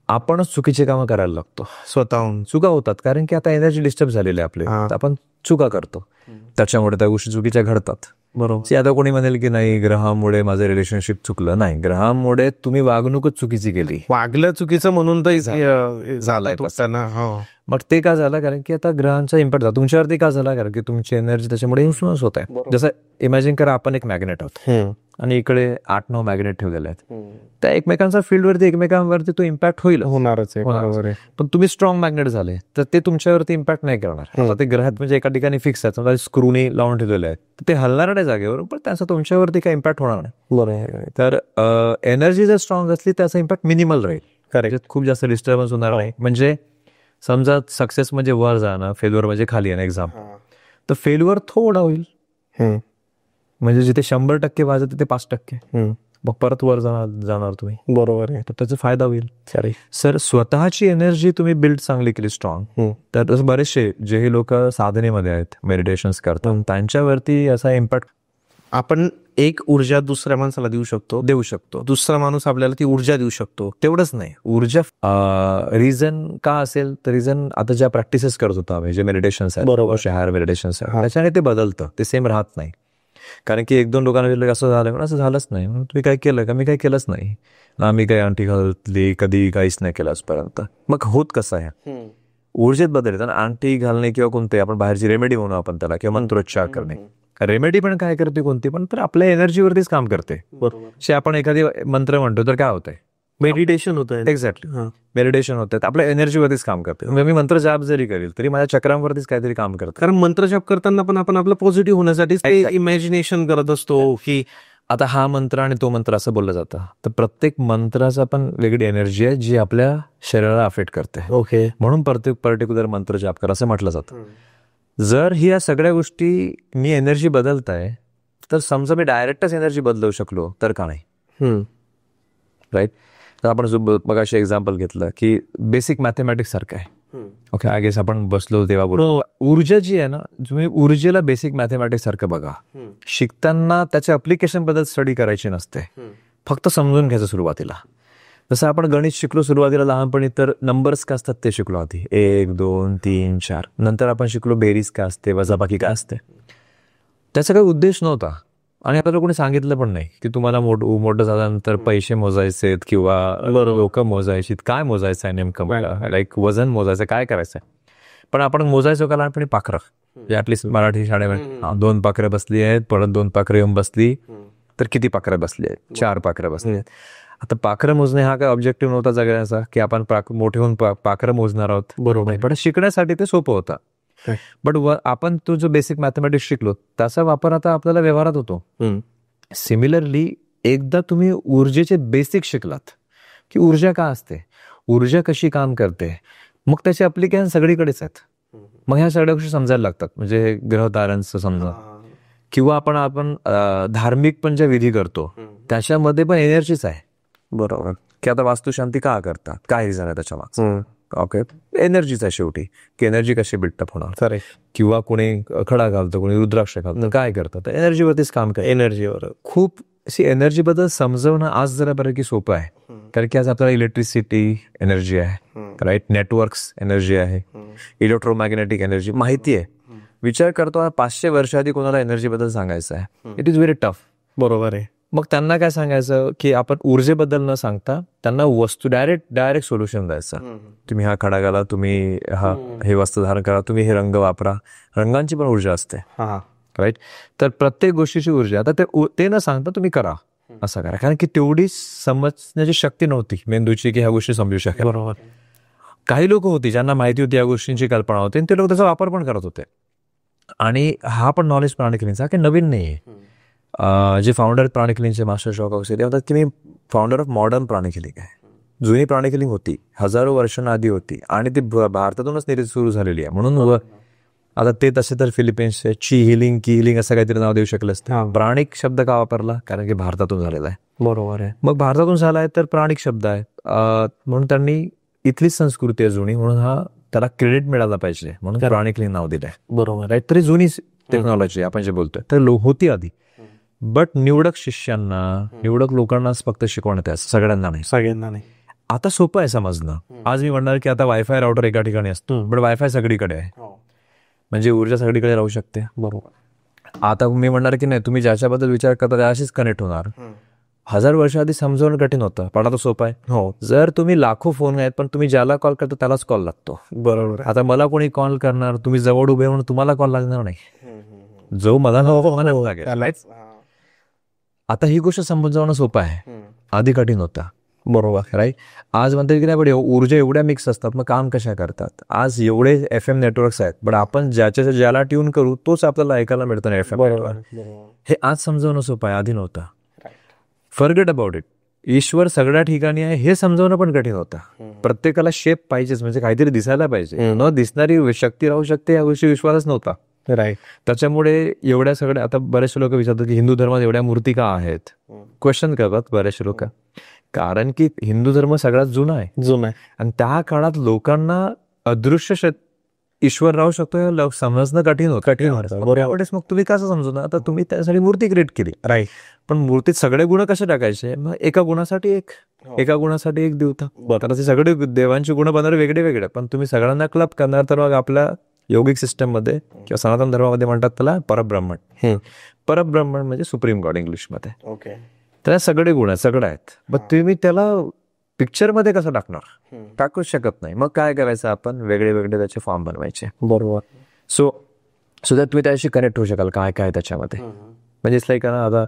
आपणच चुकीची कामं करायला लागतो, स्वतःहून चुका होतात, कारण की आता एनर्जी डिस्टर्ब झालेली आहे आपली, आपण चुका करतो, त्याच्यामुळे त्या गोष्टी चुकीच्या घडतात. बरोबर. आता कोणी म्हणेल की नाही ग्रहामुळे माझं रिलेशनशिप चुकलं, नाही, ग्रहामुळे तुम्ही वागणूकच चुकीची केली, वागलं चुकीचं म्हणून तर झालंय. मग ते का झालं, कारण की आता ग्रहांचा इम्पॅक्ट झाला तुमच्यावरती. का झाला, कारण की तुमची एनर्जी त्याच्यामुळे इन्फ्लुअन्स होत आहे. जसं इमॅजिन करा आपण एक मॅग्नेट आहोत आणि इकडे 8-9 मॅग्नेट ठेवलेले आहेत, त्या एकमेकांच्या फील्डवरती एकमेकांवरती तो इम्पॅक्ट होणारच आहे. पण तुम्ही स्ट्रॉंग मॅग्नेट झाले तर ते तुमच्यावरती इम्पॅक्ट नाही करणार. ते ग्रहात म्हणजे एका ठिकाणी फिक्स आहेत, समजा स्क्रूनी लावून ठेवलेले आहेत, तर ते हलणार नाही जागेवर, पण त्याचा तुमच्यावरती काही इम्पॅक्ट होणार नाही. तर एनर्जी जर स्ट्रॉंग असली त्याचा इम्पॅक्ट मिनिमल राहील, करेक्ट, खूप जास्त डिस्टर्बन्स होणार नाही. म्हणजे समजा सक्सेस म्हणजे वर जाणं, फेल्युअर म्हणजे खाली येणं एक्झाम्पल, तर फेल्युअर थोडा होईल, म्हणजे जिथे 100% वाजत तिथे 5%, मग परत वर जाणार तुम्ही. बरोबर आहे, तर त्याचा फायदा होईल. सर, स्वतःची एनर्जी तुम्ही बिल्ड चांगली केली स्ट्रॉंग, तर बरेचसे जे लोक साधनेमध्ये आहेत, मेडिटेशन्स करतात, त्यांच्यावरती असा इम्पॅक्ट. आपण एक ऊर्जा दुसऱ्या माणसाला देऊ शकतो, दुसरा माणूस आपल्याला ती ऊर्जा देऊ शकतो. तेवढंच नाही, ऊर्जा रिझन का असेल तर रिझन आता ज्या प्रॅक्टिसेस करत होता आम्ही, जे मेडिटेशन्स आहेत, बरोबर, हायर मेडिटेशन्स आहेत, त्याच्याने ते बदलतं, ते सेम राहत नाही. कारण की 1-2 लोकांना असं झालं, असं झालंच नाही, तुम्ही काय केलं का, मी काही केलंच नाही, आम्ही काही अंटी घालली कधी, काहीच नाही केलं आजपर्यंत. मग होत कसं आहे, ऊर्जेत बदल येतात. अंटी घालणे किंवा कोणते आपण बाहेरची रेमेडी म्हणू आपण त्याला, किंवा मंत्रोच्चार करणे, रेमेडी पण काय करते कोणती पण, तर आपल्या एनर्जीवरतीच काम करते. बरोबर, आपण एखादी मंत्र म्हणतो तर काय होतंय, मेडिटेशन होत आहे. एक्झॅक्टली, मेडिटेशन होत आहे, आपल्या एनर्जीवरतीच काम करते. मी मंत्र जाप जरी करेल तरी माझ्या चक्रांवरतीच काहीतरी काम करतं, कारण मंत्र जाप करताना पण आपण आपलं पॉझिटिव्ह होण्यासाठी इमॅजिनेशन करत असतो की आता हा मंत्र आणि तो मंत्र असं बोललं जातं, तर प्रत्येक मंत्राचा पण वेगळी एनर्जी आहे जी आपल्या शरीराला अफेक्ट करते. ओके, म्हणून प्रत्येक पर्टिक्युलर मंत्र जाप करा असं म्हटलं जातं. जर ही या सगळ्या गोष्टी मी एनर्जी बदलताय, तर समजा मी डायरेक्टच एनर्जी बदलवू शकलो तर का नाही, राईट. तर आपण मगाशी एक्झाम्पल घेतलं की बेसिक मॅथमॅटिक्स सारखं आहे. ओके, आय गेस आपण बसलो तेव्हा बोलतो, ऊर्जा जी आहे ना, तुम्ही ऊर्जेला बेसिक मॅथमॅटिक्स सारखं बघा. शिकताना त्याच्या अप्लिकेशन बद्दल स्टडी करायची नसते, फक्त समजून घ्यायचं सुरुवातीला. जसं आपण गणित शिकलो सुरुवातीला लहानपणी, तर नंबर्स काय असतात ते शिकलो आधी, 1, 2, 3, 4. नंतर आपण शिकलो बेरीज काय असते, वजाबाकी काय असते. त्याचा काही उद्देश नव्हता आणि आपल्याला कोणी सांगितलं पण नाही की तुम्हाला मोठं झाल्यानंतर पैसे मोजायचेत किंवा लोक मोजायची, काय मोजायचं आहे नेमकं, लाईक वजन मोजायचं, काय करायचं आहे. पण आपण मोजायचो का लहानपणी, पाखरं, ॲटलिस्ट मराठी शाळेमध्ये 2 पाखरं बसली आहेत, परत 2 पाखरं येऊन बसली, तर किती पाखरं बसली आहेत, 4 पाखरं बसली आहेत. आता पाखरं मोजणे हा काय ऑब्जेक्टिव्ह नव्हता जगण्याचा की आपण मोठे होऊन पाखरं मोजणार आहोत, बरोबर, पण शिकण्यासाठी ते सोपं होतं. बट आपण तो जो बेसिक मॅथमॅटिक्स शिकलो त्याचा वापर आता आपल्याला व्यवहारात होतो. सिमिलरली एकदा तुम्ही ऊर्जेचे बेसिक शिकलात की ऊर्जा का असते, ऊर्जा कशी काम करते, मग त्याचे अप्लिकेशन सगळीकडेच आहेत. मग ह्या सगळ्या गोष्टी समजायला लागतात. म्हणजे ग्रहतारांचं समजा किंवा आपण धार्मिक पण ज्या विधी करतो त्याच्यामध्ये पण एनर्जीच आहे. बरोबर. की आता वास्तुशांती का करतात, काय रिझन आहे त्याच्या मागचं, ओके, एनर्जीच आहे शेवटी, की एनर्जी कशी बिल्टअप होणार. किंवा कोणी खडा घालतं, कोणी रुद्राक्ष घालतं, काय करतात, एनर्जीवरतीच काम करतात. एनर्जीवर खूप अशी एनर्जी बद्दल समजवणं आज जरा बऱ्यापैकी सोपं आहे. कारण की आज आपल्याला इलेक्ट्रिसिटी एनर्जी आहे, राईट, नेटवर्क्स एनर्जी आहे, इलेक्ट्रोमॅग्नेटिक एनर्जी माहिती आहे. विचार करतो 500 वर्ष आधी कोणाला एनर्जी बद्दल सांगायचं आहे, इट इज व्हेरी टफ. बरोबर आहे. मग त्यांना काय सांगायचं की आपण ऊर्जेबद्दल न सांगता त्यांना वस्तू डायरेक्ट सोल्युशन द्यायचं. तुम्ही हा खडा घाला, तुम्ही हे वस्त्र धारण करा, तुम्ही हे रंग वापरा. रंगांची पण ऊर्जा असते, राईट. तर प्रत्येक गोष्टीची ऊर्जा, आता ते न सांगता तुम्ही करा असं करा. कारण की तेवढी समजण्याची शक्ती नव्हती मेंदूची की ह्या गोष्टी समजू शकेल. बरोबर. काही लोक होती ज्यांना माहिती होती, या गोष्टींची कल्पना होती, आणि ते लोक त्याचा वापर पण करत होते. आणि हा पण नॉलेज प्राणिकलींचा काही नवीन नाहीये. जे फाउंडर प्राणिकलींचे मास्टर शॉक ऑक्सी ते म्हणतात की मी फाउंडर ऑफ मॉडर्न प्राणिकलिंग आहे. जुनी प्राणिकलिंग होती, हजारो वर्षांआधी होती, आणि ती भारतातूनच सुरू झालेली आहे. म्हणून आता ते तसे तर फिलिपिन्सचे ची हिलिंग, की हिलिंग असं काहीतरी नाव देऊ शकलं असतं. प्राणिक शब्द का वापरला, कारण की भारतातून झालेला आहे. बरोबर आहे. मग भारतातून झाला आहे तर प्राणिक शब्द आहे, म्हणून त्यांनी इथलीच संस्कृती आहे जुनी, म्हणून त्याला क्रेडिट मिळाला पाहिजे, म्हणून प्राणिकलिंग नाव दिलंय. बरोबर आहे. तरी जुनी टेक्नॉलॉजी आपण जे बोलतोय तर होती आधी, बट निवडक शिष्यांना, निवडक लोकांनाच फक्त शिकवण्यात आहे, सगळ्यांना नाही. आता सोपं आहे समजणं. आज मी म्हणणार की आता वायफाय राउटर एका ठिकाणी असतो, बट वायफाय सगळीकडे आहे, म्हणजे ऊर्जा सगळीकडे राहू शकते. बरोबर. आता मी म्हणणार की नाही, तुम्ही ज्याच्याबद्दल विचार करता त्याशीच कनेक्ट होणार. 1000 वर्ष आधी समजावणं कठीण होतं, पण आता सोपं आहे. हो. जर तुम्ही लाखो फोन आहेत, पण तुम्ही ज्याला कॉल करता त्यालाच कॉल लागतो. बरोबर. आता मला कोणी कॉल करणार, तुम्ही जवळ उभे म्हणून तुम्हाला कॉल लागणार नाही, जो मला लागेल. आता ही गोष्ट समजावणं सोपं आहे, आधी कठीण होता. बरोबर, राईट. आज म्हणतात की नाही, पण ऊर्जा एवढ्या मिक्स असतात, मग काम कशा करतात. आज एवढे FM नेटवर्क्स आहेत, पण आपण ज्याला ट्यून करू तोच आपल्याला ऐकायला मिळतं ना FM. हे आज समजावणं सोपं आहे, आधी नव्हतं. Forget about it. ईश्वर सगळ्या ठिकाणी आहे हे समजावणं पण कठीण होतं. प्रत्येकाला शेप पाहिजेच, म्हणजे काहीतरी दिसायला पाहिजे. न दिसणारी शक्ती राहू शकते या गोष्टी विश्वासच नव्हता. राईट. त्याच्यामुळे एवढ्या सगळ्या, आता बरेचसे लोक विचारतात की हिंदू धर्मात एवढ्या मूर्ती का आहेत, क्वेश्चन करतात बरेचसे लोक. कारण की हिंदू धर्म सगळ्यात जुना आहे, आणि त्या काळात लोकांना अदृश्य ईश्वर राहू शकतो हे समजणं कठीण होतं. मग तुम्ही कसं समजून, आता तुम्ही त्यासाठी मूर्ती क्रिएट केली, राईट. पण मूर्तीत सगळे गुण कसे टाकायचे, मग एका गुणासाठी एक देवता. तर ते सगळे देवांचे गुण बनणारे वेगळे वेगळे, पण तुम्ही सगळ्यांना क्लब करणार, तर मग आपल्या योगिक सिस्टम मध्ये किंवा सनातन धर्मामध्ये म्हणतात त्याला परब्रह्मण. परब्रह्मण म्हणजे सुप्रीम गॉड इंग्लिशमध्ये. ओके. त्याला सगळे गुण आहेत, सगळे आहेत, पण तुम्ही त्याला पिक्चर मध्ये कसं टाकणार, टाकूच शकत नाही. मग काय करायचं, आपण वेगळे वेगळे त्याचे फॉर्म बनवायचे. बरोबर. सो दॅट तुम्ही त्याशी कनेक्ट होऊ शकाल काय काय त्याच्यामध्ये. म्हणजे इट्स लाईक आता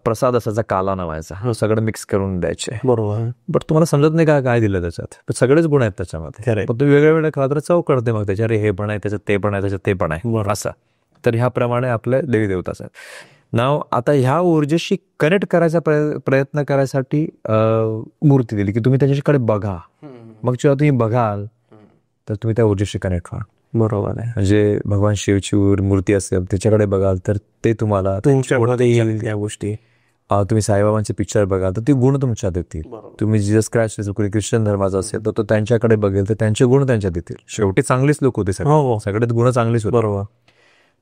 प्रसाद असायचा, काला नावायचा, सगळं मिक्स करून द्यायचे. बरोबर. बट तुम्हाला समजत नाही काय दिलं त्याच्यात, पण सगळेच गुण आहेत त्याच्यामध्ये. पण तुम्ही वेगळे वेगळे खाला तर चव कळते मग त्याच्या, अरे हे पण आहे त्याच्यात, ते पण आहे त्याच्यात, ते पण आहे असं. तर ह्याप्रमाणे आपले देवी देवताच आहेत. नाव आता ह्या ऊर्जेशी कनेक्ट करायचा प्रयत्न करायसाठी मूर्ती दिली की तुम्ही त्याच्याकडे बघा. मग जेव्हा तुम्ही बघाल तर तुम्ही त्या ऊर्जेशी कनेक्ट व्हा. बरोबर आहे. म्हणजे भगवान शिवची मूर्ती असेल त्याच्याकडे बघाल तर ते तुम्हाला तुमच्यामध्ये येईल त्या गोष्टी. तुम्ही साईबाबांचे पिक्चर बघाल तर ते गुण तुमच्यात येतील. तुम्ही जीसस ख्राइस्ट असेल, कोणी ख्रिश्चन धर्माचा असेल तर तो त्यांच्याकडे बघेल तर त्यांचे गुण त्यांच्यात येतील. शेवटी चांगलीच लोक होते, सगळेच गुण चांगलीच होते. बरोबर.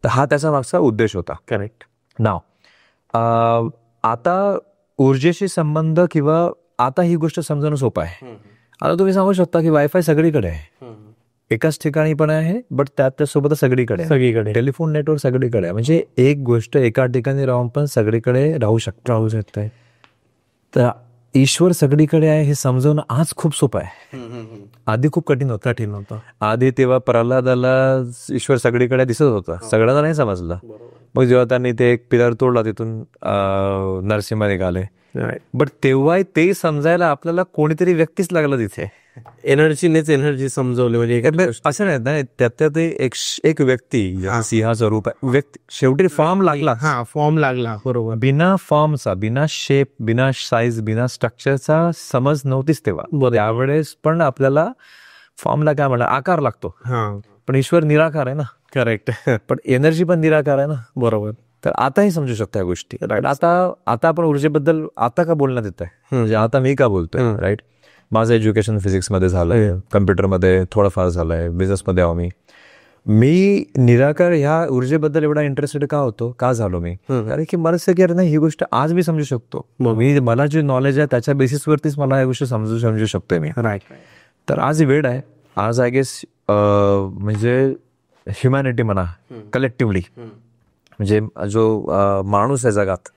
तर हा त्याचा मागचा उद्देश होता. करेक्ट. नाव आता ऊर्जेशी संबंध किंवा आता ही गोष्ट समजणं सोपं आहे. आता तुम्ही सांगू शकता की वायफाय सगळीकडे आहे, एकाच ठिकाणी पण आहे, बट त्यासोबत सगळीकडे टेलिफोन नेटवर्क सगळीकडे आहे. म्हणजे एक गोष्ट एका ठिकाणी राहून पण सगळीकडे राहू शकते. तर ईश्वर सगळीकडे आहे हे समजवणं आज खूप सोपं आहे, आधी खूप कठीण होतं. आधी तेव्हा प्रल्हादाला ईश्वर सगळीकडे दिसत होता, सगळ्यांना नाही समजलं. मग जेव्हा त्यांनी ते एक पिलर तोडला तिथून नरसिंह निघाले. बट तेव्हाही ते समजायला आपल्याला कोणीतरी व्यक्तीच लागलं तिथे. एनर्जीनेच एनर्जी समजवली म्हणजे असं नाही ना, त्यात ते एक व्यक्ती सिंहाचं रूप आहे, व्यक्ती शेवटी फॉर्म लागला. फॉर्म लागला, बरोबर. बिना फॉर्मचा, बिना शेप, बिना साईज, बिना स्ट्रक्चरचा समज नव्हतीच तेव्हा. त्यावेळेस पण आपल्याला फॉर्मला काय म्हणा आकार लागतो, पण ईश्वर निराकार आहे ना. करेक्ट. पण एनर्जी पण निराकार आहे ना. बरोबर. तर आताही समजू शकतो या गोष्टी. आता आपण ऊर्जेबद्दल आता का बोलण्यात येत आहे, म्हणजे आता मी का बोलतोय, राईट. माझं एज्युकेशन फिजिक्समध्ये झालंय, कम्प्युटरमध्ये थोडंफार झालंय, बिझनेसमध्ये आहो मी निराकार ह्या ऊर्जेबद्दल एवढा इंटरेस्टेड का झालो मी, कारण की मला असं की अरे नाही, ही गोष्ट आज मी समजू शकतो. मला जे नॉलेज आहे त्याच्या बेसिसवरतीच मला या गोष्टी समजू शकतोय मी. तर आज वेळ आहे, आज आय गेस म्हणजे ह्युमॅनिटी म्हणा कलेक्टिव्हली, म्हणजे जो माणूस आहे जगात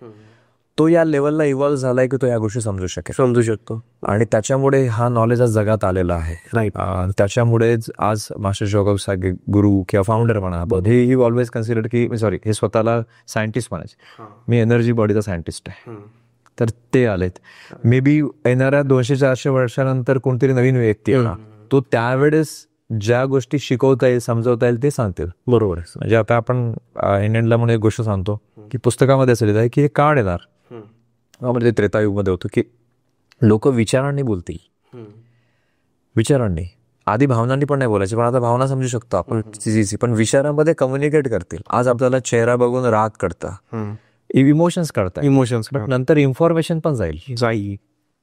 तो या लेवलला इव्हॉल्व्ह झालाय की तो या गोष्टी समजू शकतो. आणि त्याच्यामुळे हा नॉलेज आज जगात आलेला आहे. त्याच्यामुळेच आज मास्टर जोगव सागे गुरु किंवा फाउंडर म्हणा, हे ऑलवेज कन्सिडर की हे स्वतःला सायंटिस्ट म्हणायचे, मी एनर्जी बॉडीचा सायंटिस्ट आहे. तर ते आलेत. मे बी येणाऱ्या 200-400 वर्षानंतर कोणतरी नवीन व्यक्ती तो त्यावेळेस ज्या गोष्टी शिकवता येईल, समजवता येईल ते सांगतील. बरोबर. म्हणजे आता आपण इंडियनला म्हणून एक गोष्ट सांगतो की पुस्तकामध्ये असं लिहिलं आहे की हे काळ येणार, म्हणजे त्रेतायुगमध्ये होतं की लोक विचारांनी बोलतील, विचारांनी. आधी भावनांनी पण नाही बोलायचे, पण आता भावना समजू शकतो आपण, पण विचारांमध्ये कम्युनिकेट करतील. आज आपल्याला चेहरा बघून राग कळतं, इमोशन्स कळतात, पण नंतर इन्फॉर्मेशन पण जाईल.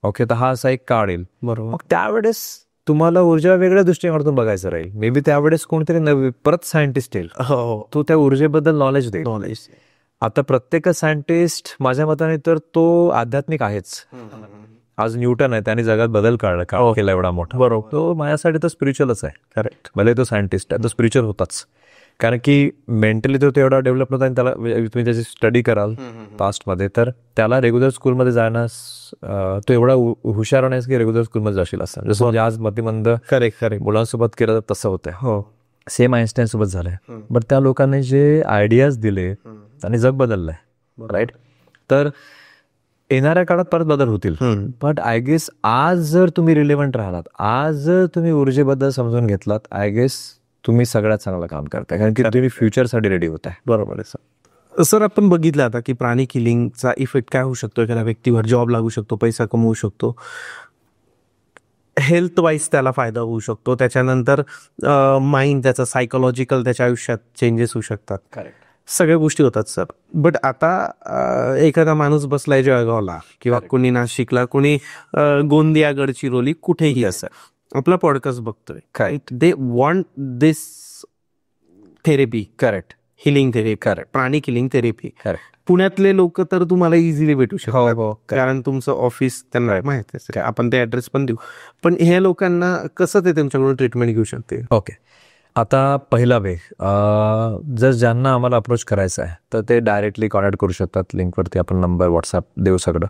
ओके, तर हा असा एक काळ येईल. बरोबर. मग त्यावेळेस तुम्हाला ऊर्जा वेगळ्या दृष्टिकोनातून बघायचं राहील. मे बी त्यावेळेस कोणतरी परत सायंटिस्ट येईल, तो त्या ऊर्जेबद्दल नॉलेज देईल. आता प्रत्येक सायंटिस्ट माझ्या मताने तर तो आध्यात्मिक आहेच. आज न्यूटन आहे, त्याने जगात बदल केला एवढा मोठा. बरोबर. तो माझ्यासाठी तो स्पिरिच्युअलच आहे. करेक्ट. भले तो सायंटिस्ट आहे, तो स्पिरिच्युअल होताच, कारण की मेंटली तो एवढा डेव्हलप नव्हता. आणि त्याला तुम्ही त्याची स्टडी कराल पास्टमध्ये, तर त्याला रेग्युलर स्कूलमध्ये जाण्यास तो एवढा हुशार नाही की रेग्युलर स्कूलमध्ये जाशील असं. जसं म्हणजे आज मतिमंद मुलांसोबत केलं तर तसं होतंय. सेम आईन्स्टाईन सोबत झालंय. बट त्या लोकांनी जे आयडियाज दिले त्यांनी जग बदललंय, राईट. तर येणाऱ्या काळात परत बदल होतील. बट आय गेस आज जर तुम्ही रिलेव्हंट राहिलात, आज जर तुम्ही ऊर्जेबद्दल समजून घेतलात, आय गेस तुम्ही सगळ्यात चांगलं काम करताय, कारण की तुम्ही फ्युचरसाठी रेडी होत आहे. बरोबर आहे सर. सर, आपण बघितलं आता की प्राणी किलिंगचा इफेक्ट काय होऊ शकतो, एखाद्या व्यक्तीवर जॉब लागू शकतो, पैसा कमवू शकतो, हेल्थ वाईज त्याला फायदा होऊ शकतो, त्याच्यानंतर माइंड त्याचा सायकोलॉजिकल त्याच्या आयुष्यात चेंजेस होऊ शकतात. करेक्ट. सगळ्या गोष्टी होतात सर. बट आता एखादा माणूस बसलाय जळगावला किंवा कोणी नाशिकला, कोणी गोंदिया, गडचिरोली, कुठेही असं आपला पॉडकास्ट बघतोय, काय they want this therapy. Correct. Healing therapy. Correct. प्राणी किलिंग थेरपी. करेक्ट. पुण्यातले लोक तर तुम्हाला इझिली भेटू शकतात, कारण तुमचं ऑफिस त्यांना माहिती आहे, आपण ते ऍड्रेस पण देऊ. पण ह्या लोकांना कसं ते तुमच्याकडून ट्रीटमेंट घेऊ शकते? ओके, आता पहिला वे, जर ज्यांना आम्हाला अप्रोच करायचं आहे तर ते डायरेक्टली कॉन्टॅक्ट करू शकतात. लिंकवरती आपण नंबर, व्हॉट्सअप देऊ सगळं.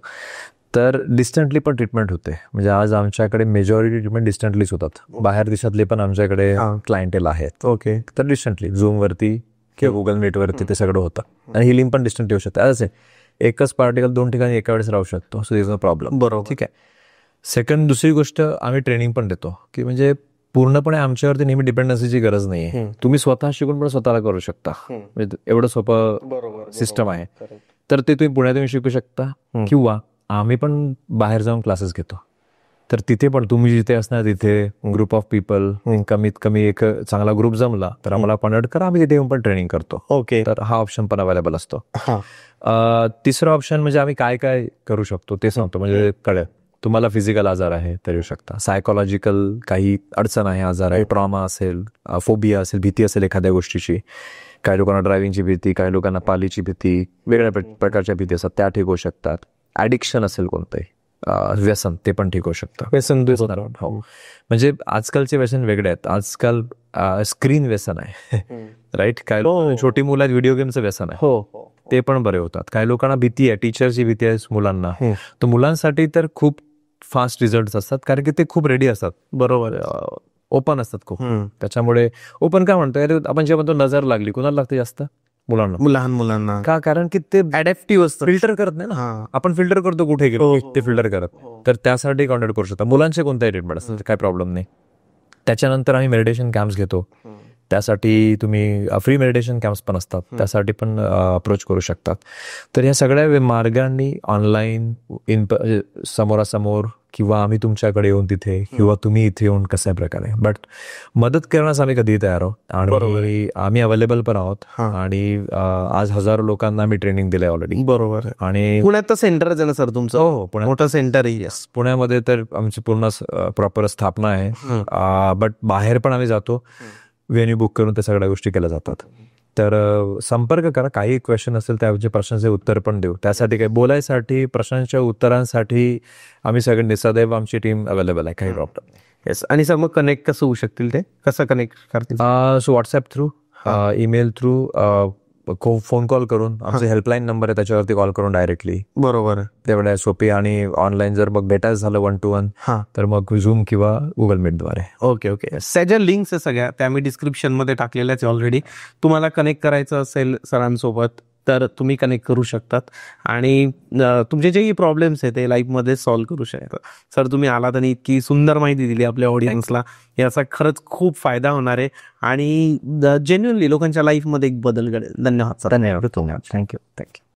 तर डिस्टंटली पण ट्रीटमेंट होते, म्हणजे आज आमच्याकडे मेजॉरिटी ट्रीटमेंट डिस्टंटलीच होतात. बाहेर देशातले पण आमच्याकडे क्लायंटेल आहेत. ओके, तर डिस्टंटली झूमवरती किंवा गुगल मीटवरती ते सगळं होतं. आणि हिलिंग पण डिस्टंट येऊ शकते. असं एकच पार्टिकल 2 ठिकाणी एका वेळेस राहू शकतो, सो दिस नो प्रॉब्लेम. बरोबर. ठीक आहे. सेकंड, दुसरी गोष्ट, आम्ही ट्रेनिंग पण देतो की म्हणजे पूर्णपणे आमच्यावरती नेहमी डिपेंडन्सीची गरज नाहीये. तुम्ही स्वतः शिकून पण स्वतःला करू शकता, म्हणजे एवढं सोपं सिस्टम आहे. तर ते तुम्ही पुण्यात येऊन शिकू शकता, किंवा आम्ही पण बाहेर जाऊन क्लासेस घेतो. तर तिथे पण तुम्ही जिथे असणार तिथे ग्रुप ऑफ पीपल, कमीत कमी एक चांगला ग्रुप जमला तर आम्हाला कॉन्टॅक्ट करा, आम्ही तिथे येऊन पण ट्रेनिंग करतो. ओके, तर हा ऑप्शन पण अवेलेबल असतो. तिसरं ऑप्शन म्हणजे आम्ही काय काय करू शकतो ते सांगतो, म्हणजे कळेल. तुम्हाला फिजिकल आजार आहे तर येऊ शकता, सायकोलॉजिकल काही अडचण आहे, आजार आहे, ट्रॉमा असेल, फोबिया असेल, भीती असेल एखाद्या गोष्टीची, काही लोकांना ड्रायव्हिंगची भीती, काही लोकांना पालीची भीती, वेगळ्या प्रकारच्या भीती असतात, त्या ठीक होऊ शकतात. ॲडिक्शन असेल कोणतंही, व्यसन, ते पण ठीक होऊ शकतं. व्यसन, हो, म्हणजे आजकालचे व्यसन वेगळे आहेत. आजकाल स्क्रीन व्यसन आहे, राईट. काय छोटी मुलं व्हिडिओ गेमचं व्यसन आहे, हो, ते पण बरे होतात. काही लोकांना भीती आहे, टीचरची भीती आहे मुलांना, तर मुलांसाठी तर खूप फास्ट रिझल्ट असतात, कारण की ते खूप रेडी असतात. बरोबर, ओपन असतात खूप. त्याच्यामुळे ओपन काय म्हणतोय, आपण जे म्हणतो नजर लागली, कुणाला लागते जास्त? मुलांना. लहान मुलांना का? कारण की ते ऍडॅप्टिव्ह असतं. फिल्टर करत नाही ना. हा. आपण फिल्टर करतो कुठे गेलो हो, हो, ते फिल्टर करत. तर त्यासाठी कॉन्टॅक्ट करू शकता. मुलांचे कोणताही ट्रीटमेंट असतं काय प्रॉब्लेम नाही. त्याच्यानंतर आम्ही मेडिटेशन कॅम्प्स घेतो. त्यासाठी तुम्ही फ्री मेडिटेशन कॅम्प्स पण असतात, त्यासाठी पण अप्रोच करू शकतात. तर या सगळ्या मार्गांनी ऑनलाईन, समोरासमोर, किंवा आम्ही तुमच्याकडे येऊन तिथे, किंवा तुम्ही इथे येऊन कशा प्रकारे, बट मदत करण्यास आम्ही कधीही तयार आहोत. आणि आम्ही अवेलेबल पण आहोत. आणि आज 1000 लोकांना आम्ही ट्रेनिंग दिलंय ऑलरेडी. बरोबर. आणि पुण्यात तर सेंटरच आहे ना सर तुमचं? हो, पुण्यात मोठं सेंटर आहे. पुण्यामध्ये तर आमची पूर्ण प्रॉपर स्थापना आहे. बट बाहेर पण आम्ही जातो, व्हेन्यू बुक करून त्या सगळ्या गोष्टी केल्या जातात. तर संपर्क करा. काही क्वेश्चन असेल त्याचे प्रश्नांचे उत्तर पण देऊ. त्यासाठी काही बोलायसाठी, प्रश्नांच्या उत्तरांसाठी आम्ही सगळे सदैव आमची टीम अवेलेबल आहे. काही प्रॉब्लेम नाही. येस. आणि सर मग कनेक्ट कसं होऊ शकतील ते? कसं कनेक्ट करतील? So WhatsApp through, email through, phone call करून, आमचा हेल्पलाईन नंबर आहे त्याच्यावरती कॉल करून डायरेक्टली. बरोबर. तेवढ्या सोपी. आणि ऑनलाईन जर मग भेटायचं झालं 1 to 1, तर मग झूम किंवा गुगल मीटद्वारे. Okay okay. त्याच्या लिंक्स आहे सगळ्या, त्या मी डिस्क्रिप्शनमध्ये टाकलेल्याच आहे ऑलरेडी. तुम्हाला कनेक्ट करायचं असेल सरांसोबत तर तुम्ही कनेक्ट करू शकतात. आणि तुमचे जेही प्रॉब्लेम्स आहेत ते लाईफमध्ये सॉल्व्ह करू शकतात. सर तुम्ही आलात आणि इतकी सुंदर माहिती दिली आपल्या ऑडियन्सला, याचा खरंच खूप फायदा होणार आहे आणि जेन्युअनली लोकांच्या लाईफमध्ये एक बदल घडेल. धन्यवाद सर. धन्यवाद. थँक्यू.